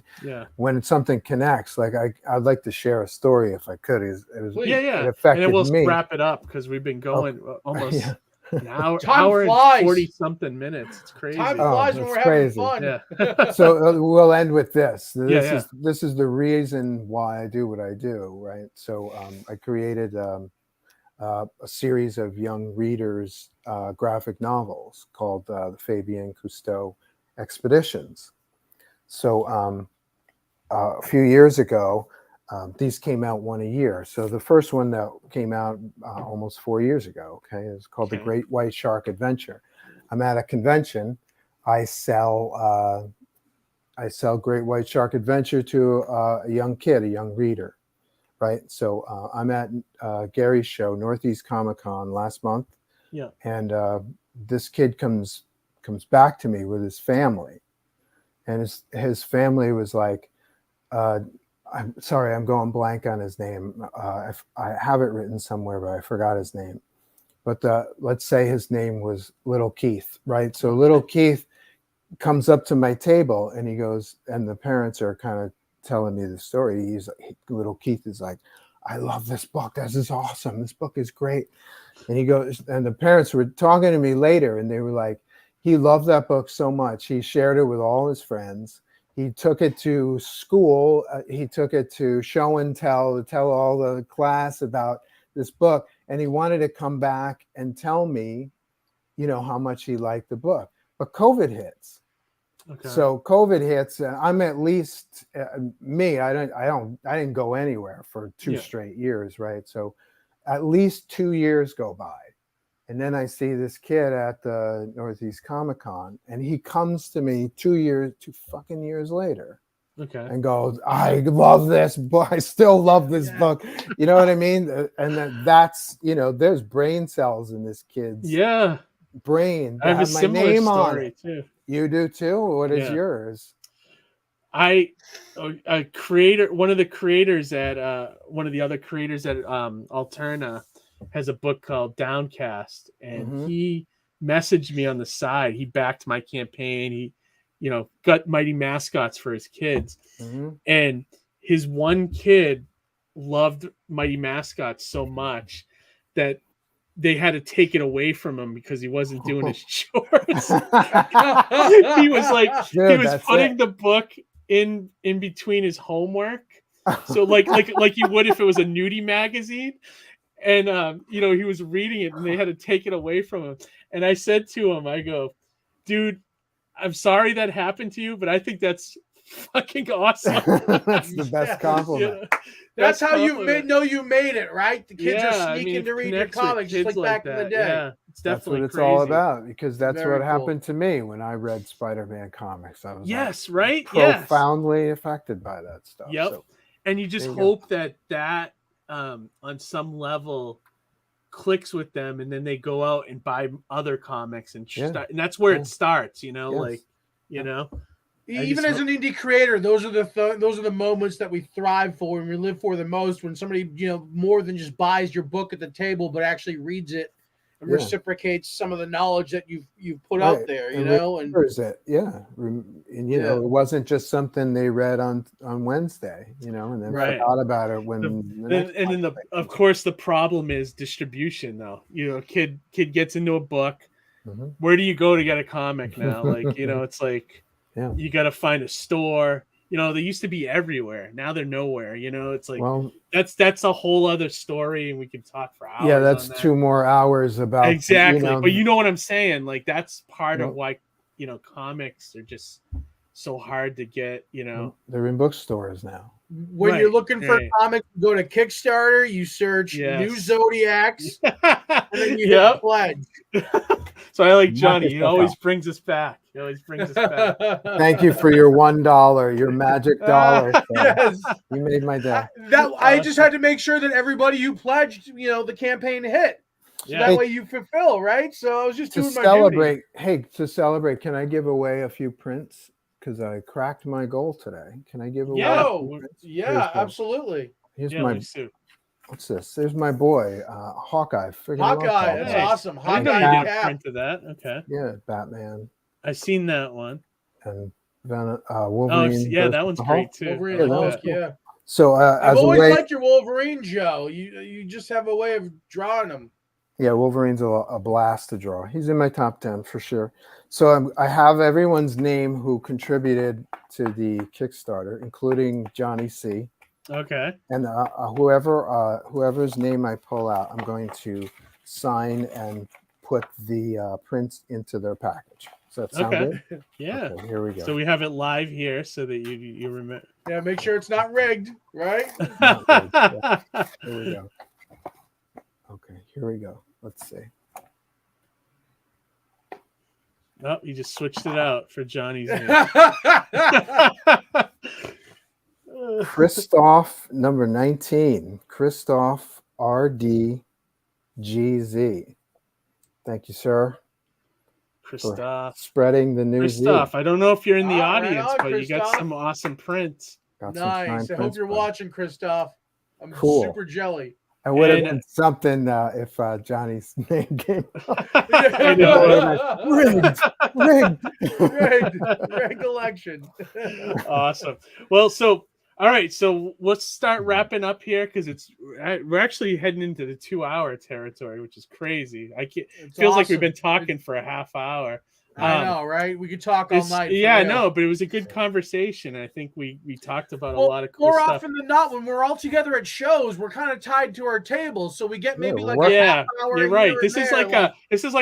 When something connects, like I'd like to share a story if I could. It affected and then we'll me. wrap it up because we've been going almost an hour, Time and flies. 40 something minutes. It's crazy. Time flies when we're crazy. having fun. Yeah. So we'll end with this. This Yeah. is the reason why I do what I do, right? So I created a series of young readers graphic novels called the Fabien Cousteau Expeditions. So a few years ago, these came out one a year. So the first one that came out almost 4 years ago, it's called The Great White Shark Adventure. I'm at a convention. I sell Great White Shark Adventure to a young kid, a young reader, right? So I'm at Gary's show, Northeast Comic Con last month. Yeah. And this kid comes back to me with his family, and his family was like, I'm sorry, I'm going blank on his name. I have it written somewhere, but I forgot his name. But let's say his name was Little Keith, right? So Little Keith comes up to my table, and he goes, and the parents are kind of telling me the story. Little Keith is like, I love this book. This is awesome. This book is great. And he goes, and the parents were talking to me later, and they were like, he loved that book so much. He shared it with all his friends. He took it to school. He took it to show and tell, to tell all the class about this book. And he wanted to come back and tell me, how much he liked the book. But COVID hits. Okay. So COVID hits, and I'm at least me. I didn't go anywhere for 2 straight years, right? So at least 2 years go by. And then I see this kid at the Northeast Comic Con, and he comes to me 2 fucking years later, Okay. and go, I love this book. I still love this book. You know what I mean? And that's, you know, there's brain cells in this kid's brain. I have a my similar name on story it. too. You do too? What is yours? A creator, one of the creators at one of the other creators at Alterna has a book called Downcast, and he messaged me on the side. He backed my campaign. He, you know, got Mighty Mascots for his kids, and his one kid loved Mighty Mascots so much that they had to take it away from him because he wasn't doing his chores. He was like, dude, he was putting the book in between his homework, so like you would if it was a nudie magazine, and you know, he was reading it and they had to take it away from him. And I said to him, I go, dude, I'm sorry that happened to you, but I think that's fucking awesome. That's the best compliment. Yeah. That's how you know you made it, right? The kids are sneaking to read your comics just like back in the day. Yeah, it's definitely that's what it's crazy. all about, because that's Very what cool. happened to me when I read Spider-Man comics. I was profoundly affected by that stuff. Yep. So, and you just hope that on some level clicks with them, and then they go out and buy other comics and start, and that's where it starts, you know, like, you know. Even as an indie creator, those are the moments that we thrive for and we live for the most. When somebody, you know, more than just buys your book at the table, but actually reads it and reciprocates some of the knowledge that you've put out there, you know, and it, and you know, it wasn't just something they read on Wednesday, you know, and then forgot about it when. Of course, the problem is distribution, though. You know, kid gets into a book. Where do you go to get a comic now? Like, you know, it's like. Yeah. You got to find a store. You know, they used to be everywhere. Now they're nowhere. You know, it's like, that's a whole other story, and we can talk for hours. Yeah, that's 2 more hours about exactly. You know, but you know what I'm saying? Like, that's part of why, you know, comics are just so hard to get. You know, they're in bookstores now. When you're looking for comics, you go to Kickstarter, you search new Zodiacs, and then you hit pledge. So I like Johnny. He always brings us back. Thank you for your $1, your magic dollar. Yes, you made my day. I just had to make sure that everybody who pledged, you know, the campaign hit. So that way you fulfill, right? So I was just doing my celebrate. Duty. Hey, to celebrate, can I give away a few prints? Because I cracked my goal today. Can I give away? Absolutely. Here's my. What's this? There's my boy, Hawkeye. Hawkeye, that's awesome. I know you did a print of that. Okay. Yeah, Batman. I've seen that one. And Wolverine. Oh, that one's great too. Wolverine, cool. So I've always liked your Wolverine, Joe. You just have a way of drawing them. Yeah, Wolverine's a blast to draw. He's in my top 10 for sure. So I have everyone's name who contributed to the Kickstarter, including Johnny C. Okay. And whoever's name I pull out, I'm going to sign and put the prints into their package. Does that sound good? Yeah. Okay, here we go. So we have it live here so that you remember. Yeah, make sure it's not rigged, right? Yeah. Here we go. Okay, here we go. Let's see. Oh, you just switched it out for Johnny's name. Christoph, number 19. Christoph RDGZ. Thank you, sir. Christoph. Spreading the news. Christoph, I don't know if you're in the audience, but you got some awesome prints. Nice. I hope you're watching, Christoph. I'm super jelly. I would have done something if Johnny's name came up. Rigged election. Awesome. Well, all right, so let's start wrapping up here because we're actually heading into the 2-hour territory, which is crazy. Feels like we've been talking for a half hour. I know, right? We could talk all night. Yeah, no, but it was a good conversation. I think we talked about a lot of cool stuff. More often than not, when we're all together at shows, we're kind of tied to our tables, so we get maybe like a half hour. You're right. This is like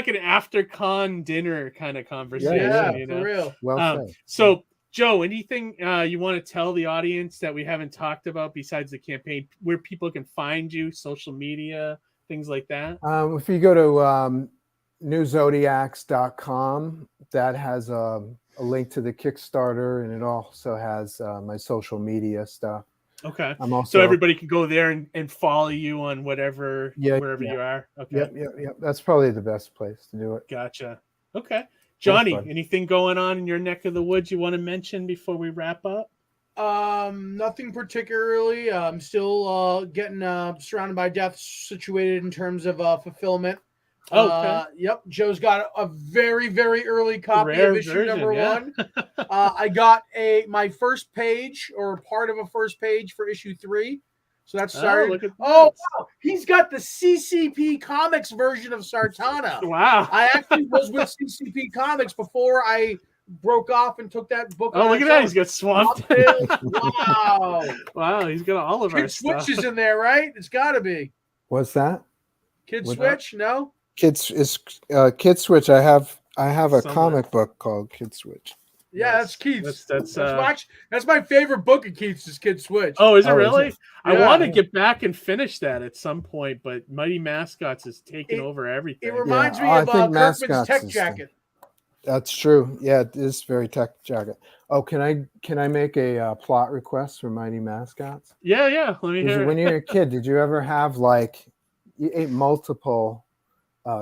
an after con dinner kind of conversation. Yeah, you know? For real. Well said. So, Joe, anything you want to tell the audience that we haven't talked about besides the campaign, where people can find you, social media, things like that? If you go to newzodiacs.com, that has a link to the Kickstarter, and it also has my social media stuff. Okay. I'm also So everybody can go there and follow you on wherever wherever you are. Okay. Yep. That's probably the best place to do it. Gotcha. Okay. Johnny, fun. anything going on in your neck of the woods you want to mention before we wrap up? Nothing particularly. I'm still getting surrounded by death situated in terms of fulfillment. Oh, okay. Yep. Joe's got a very, very early copy Rare of issue version, number yeah. 1. I got my first page or part of a first page for issue 3. So that's started. look at Wow. this. He's got the CCP Comics version of Sartana. Wow. I actually was with CCP Comics before I broke off and took that book. Oh, look at that. He's got swamped. Wow. Wow. He's got all of our Kid stuff. Switch is in there, right? It's got to be. What's that? Kid What- Switch? No? Kid Switch. I have a Somewhere. comic book called Kid Switch. Yeah, that's Keith's. That's That's my favorite book of Keith's is Kid Switch. Oh, is it Oh, is really? it? I Yeah. want to get back and finish that at some point, but Mighty Mascots is taking over everything. It reminds me I of think Kirkman's Mascots Tech is Jacket. That's true. Yeah, it is very tech jacket. Oh, can I make a plot request for Mighty Mascots? Yeah. Let me hear When it. you were a kid, did you ever have you ate multiple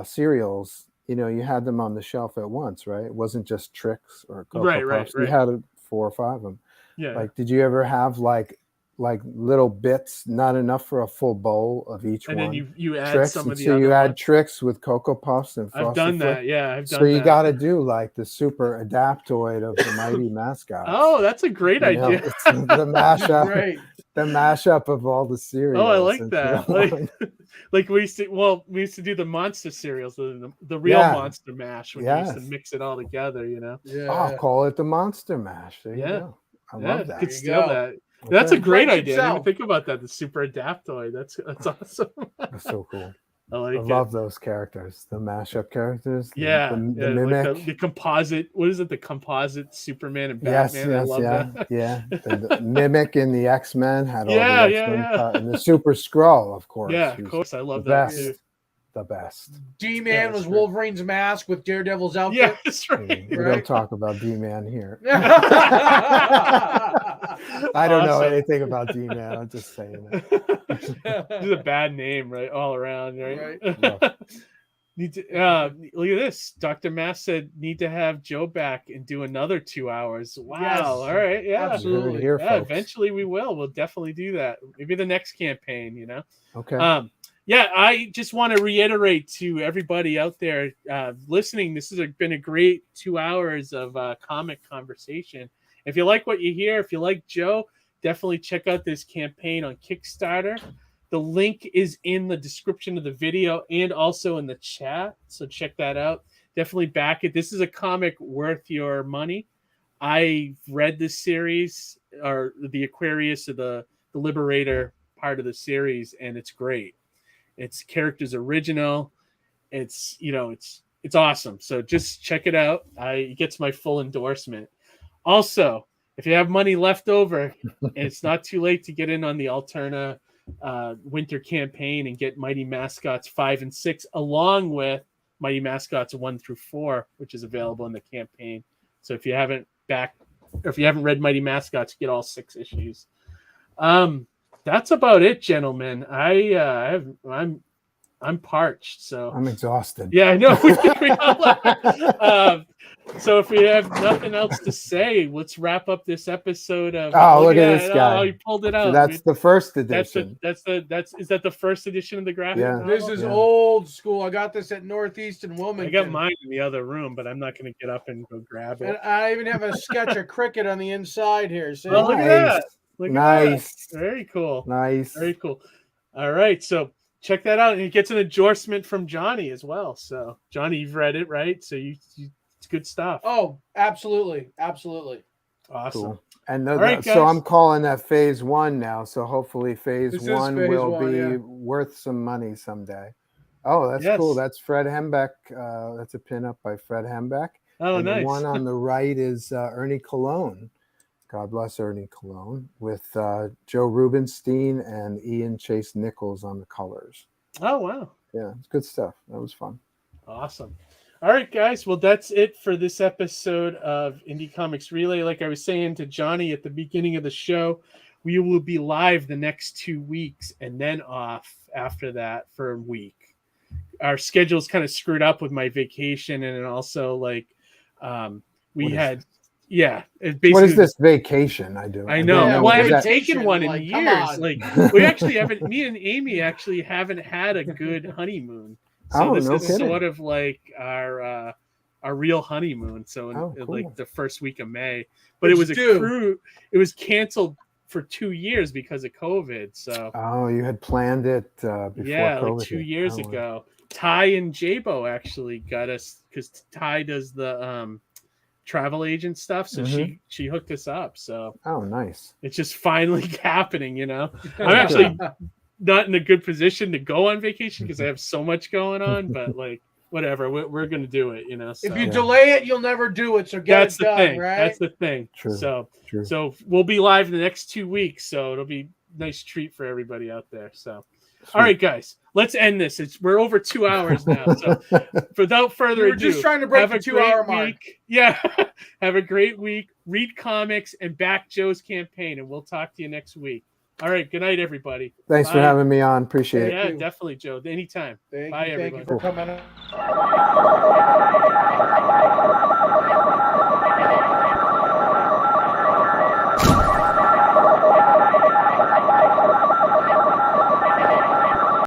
cereals? You know, you had them on the shelf at once, right? It wasn't just Trix or Cocoa Right. Puffs. You had 4 or 5 of them. Yeah. Did you ever have like little bits, not enough for a full bowl of each And one? then you add Trix, some of and the so other you add ones. Trix with Cocoa Puffs and Frosted I've done Flakes. that. Yeah, I've done So you that. got to do like the super adaptoid of the Mighty Mascots. Oh, that's a great You know, idea. it's the mashup, Great. the mashup of all the cereals. Oh, I like into that. one. Like we used to do the monster cereals, the real Yeah. Monster Mash when we used to Yes. mix it all together, you know. Yeah. I'll call it the Monster Mash. There you Yeah. go. I Yeah, love that. could There you steal go. that. That's a Okay. great French idea. I didn't even itself. think about that. The super adaptoid. That's awesome. That's so cool. I like I it. love those characters, the mashup characters. Yeah, the yeah, mimic. like the composite. What is it? The composite Superman and Yes, Batman. I love that. yeah. The mimic in the X-Men had all Yeah, the yeah, X-Men yeah. and the Super Skrull, of course. Yeah, who's of course. I love the that best. too. The best. D-Man Yeah, was that's true. Wolverine's mask with Daredevil's outfit. Yeah, that's right. We Right. don't talk about D-Man here. Yeah. I don't know Awesome. anything about D-Man. I'm just saying that. This is a bad name, right? All around, right? Yeah. Need to look at this. Dr. Mass said need to have Joe back and do another 2 hours. Wow. Yes, All right. Yeah. absolutely. Here, Yeah, folks. eventually we will. We'll definitely do that. Maybe the next campaign, you know. Okay. Yeah, I just want to reiterate to everybody out there listening, this has been a great 2 hours of comic conversation. If you like what you hear, if you like Joe, definitely check out this campaign on Kickstarter. The link is in the description of the video and also in the chat, so check that out. Definitely back it. This is a comic worth your money. I read this series, or the Aquarius, or the Liberator part of the series, and it's great. It's characters original. It's it's awesome. So just check it out. It gets my full endorsement. Also, if you have money left over, and it's not too late to get in on the Alterna winter campaign and get Mighty Mascots 5 and 6 along with Mighty Mascots 1 through 4, which is available in the campaign. So if you haven't read Mighty Mascots, get all 6 issues. That's about it, gentlemen. I'm parched, so I'm exhausted. yeah, I know. We all are. So if we have nothing else to say, let's wrap up this episode of. Oh, look at this guy. Oh, you pulled it out. So that's the first Is edition. that the first edition of the graphic Yeah. novel? This is Yeah. old school. I got this at Northeast and Wilmington. I got mine in the other room, but I'm not going to get up and go grab And it. I even have a sketch of cricket on the inside here. See? Oh, look at that. Look at Nice. that. Very cool. Nice. Very cool. All right, so check that out, and it gets an endorsement from Johnny as well. So Johnny, you've read it, right? So it's good stuff. Oh, absolutely. Absolutely. Awesome. Cool. And All right, so guys. I'm calling that phase 1 now. So hopefully phase This is 1 phase will 1, be yeah. worth some money someday. Oh, that's Yes. cool. That's Fred Hembeck. That's a pin up by Fred Hembeck. Oh, and nice. The one on the right is Ernie Colon. God bless Ernie Colon, with Joe Rubenstein and Ian Chase Nichols on the colors. Oh, wow. Yeah, it's good stuff. That was fun. Awesome. All right, guys. Well, that's it for this episode of Indie Comics Relay. Like I was saying to Johnny at the beginning of the show, we will be live the next 2 weeks and then off after that for a week. Our schedule's kind of screwed up with my vacation, and also like we had. Yeah, it basically. What is this vacation? I know. Yeah, Well, I what is haven't that? taken one in Like, come years. on. Like we actually haven't. Me and Amy actually haven't had a good honeymoon. So this no is kidding. sort of like our real honeymoon. So in Cool. like the first week of May, but it was a cruise. It was canceled for 2 years because of COVID. So you had planned it before COVID. like 2 years ago. Ty and Jabo actually got us because Ty does the travel agent stuff, so she hooked us up. So nice. it's just finally happening. I'm actually not in a good position to go on vacation because I have so much going on, but like whatever, we're gonna do it. So. If you delay it, you'll never do it. So That's the done, thing. right? That's the thing. True. So we'll be live in the next 2 weeks. So it'll be a nice treat for everybody out there. So. All right, guys, let's end this. We're over 2 hours now. So without further ado, just trying to break the 2 hour mark. Yeah. Have a great week. Read comics and back Joe's campaign, and we'll talk to you next week. All right. Good night, everybody. Thanks for having me on. Appreciate it. Yeah, definitely, Joe. Anytime. Bye, everybody. Thank you for coming on.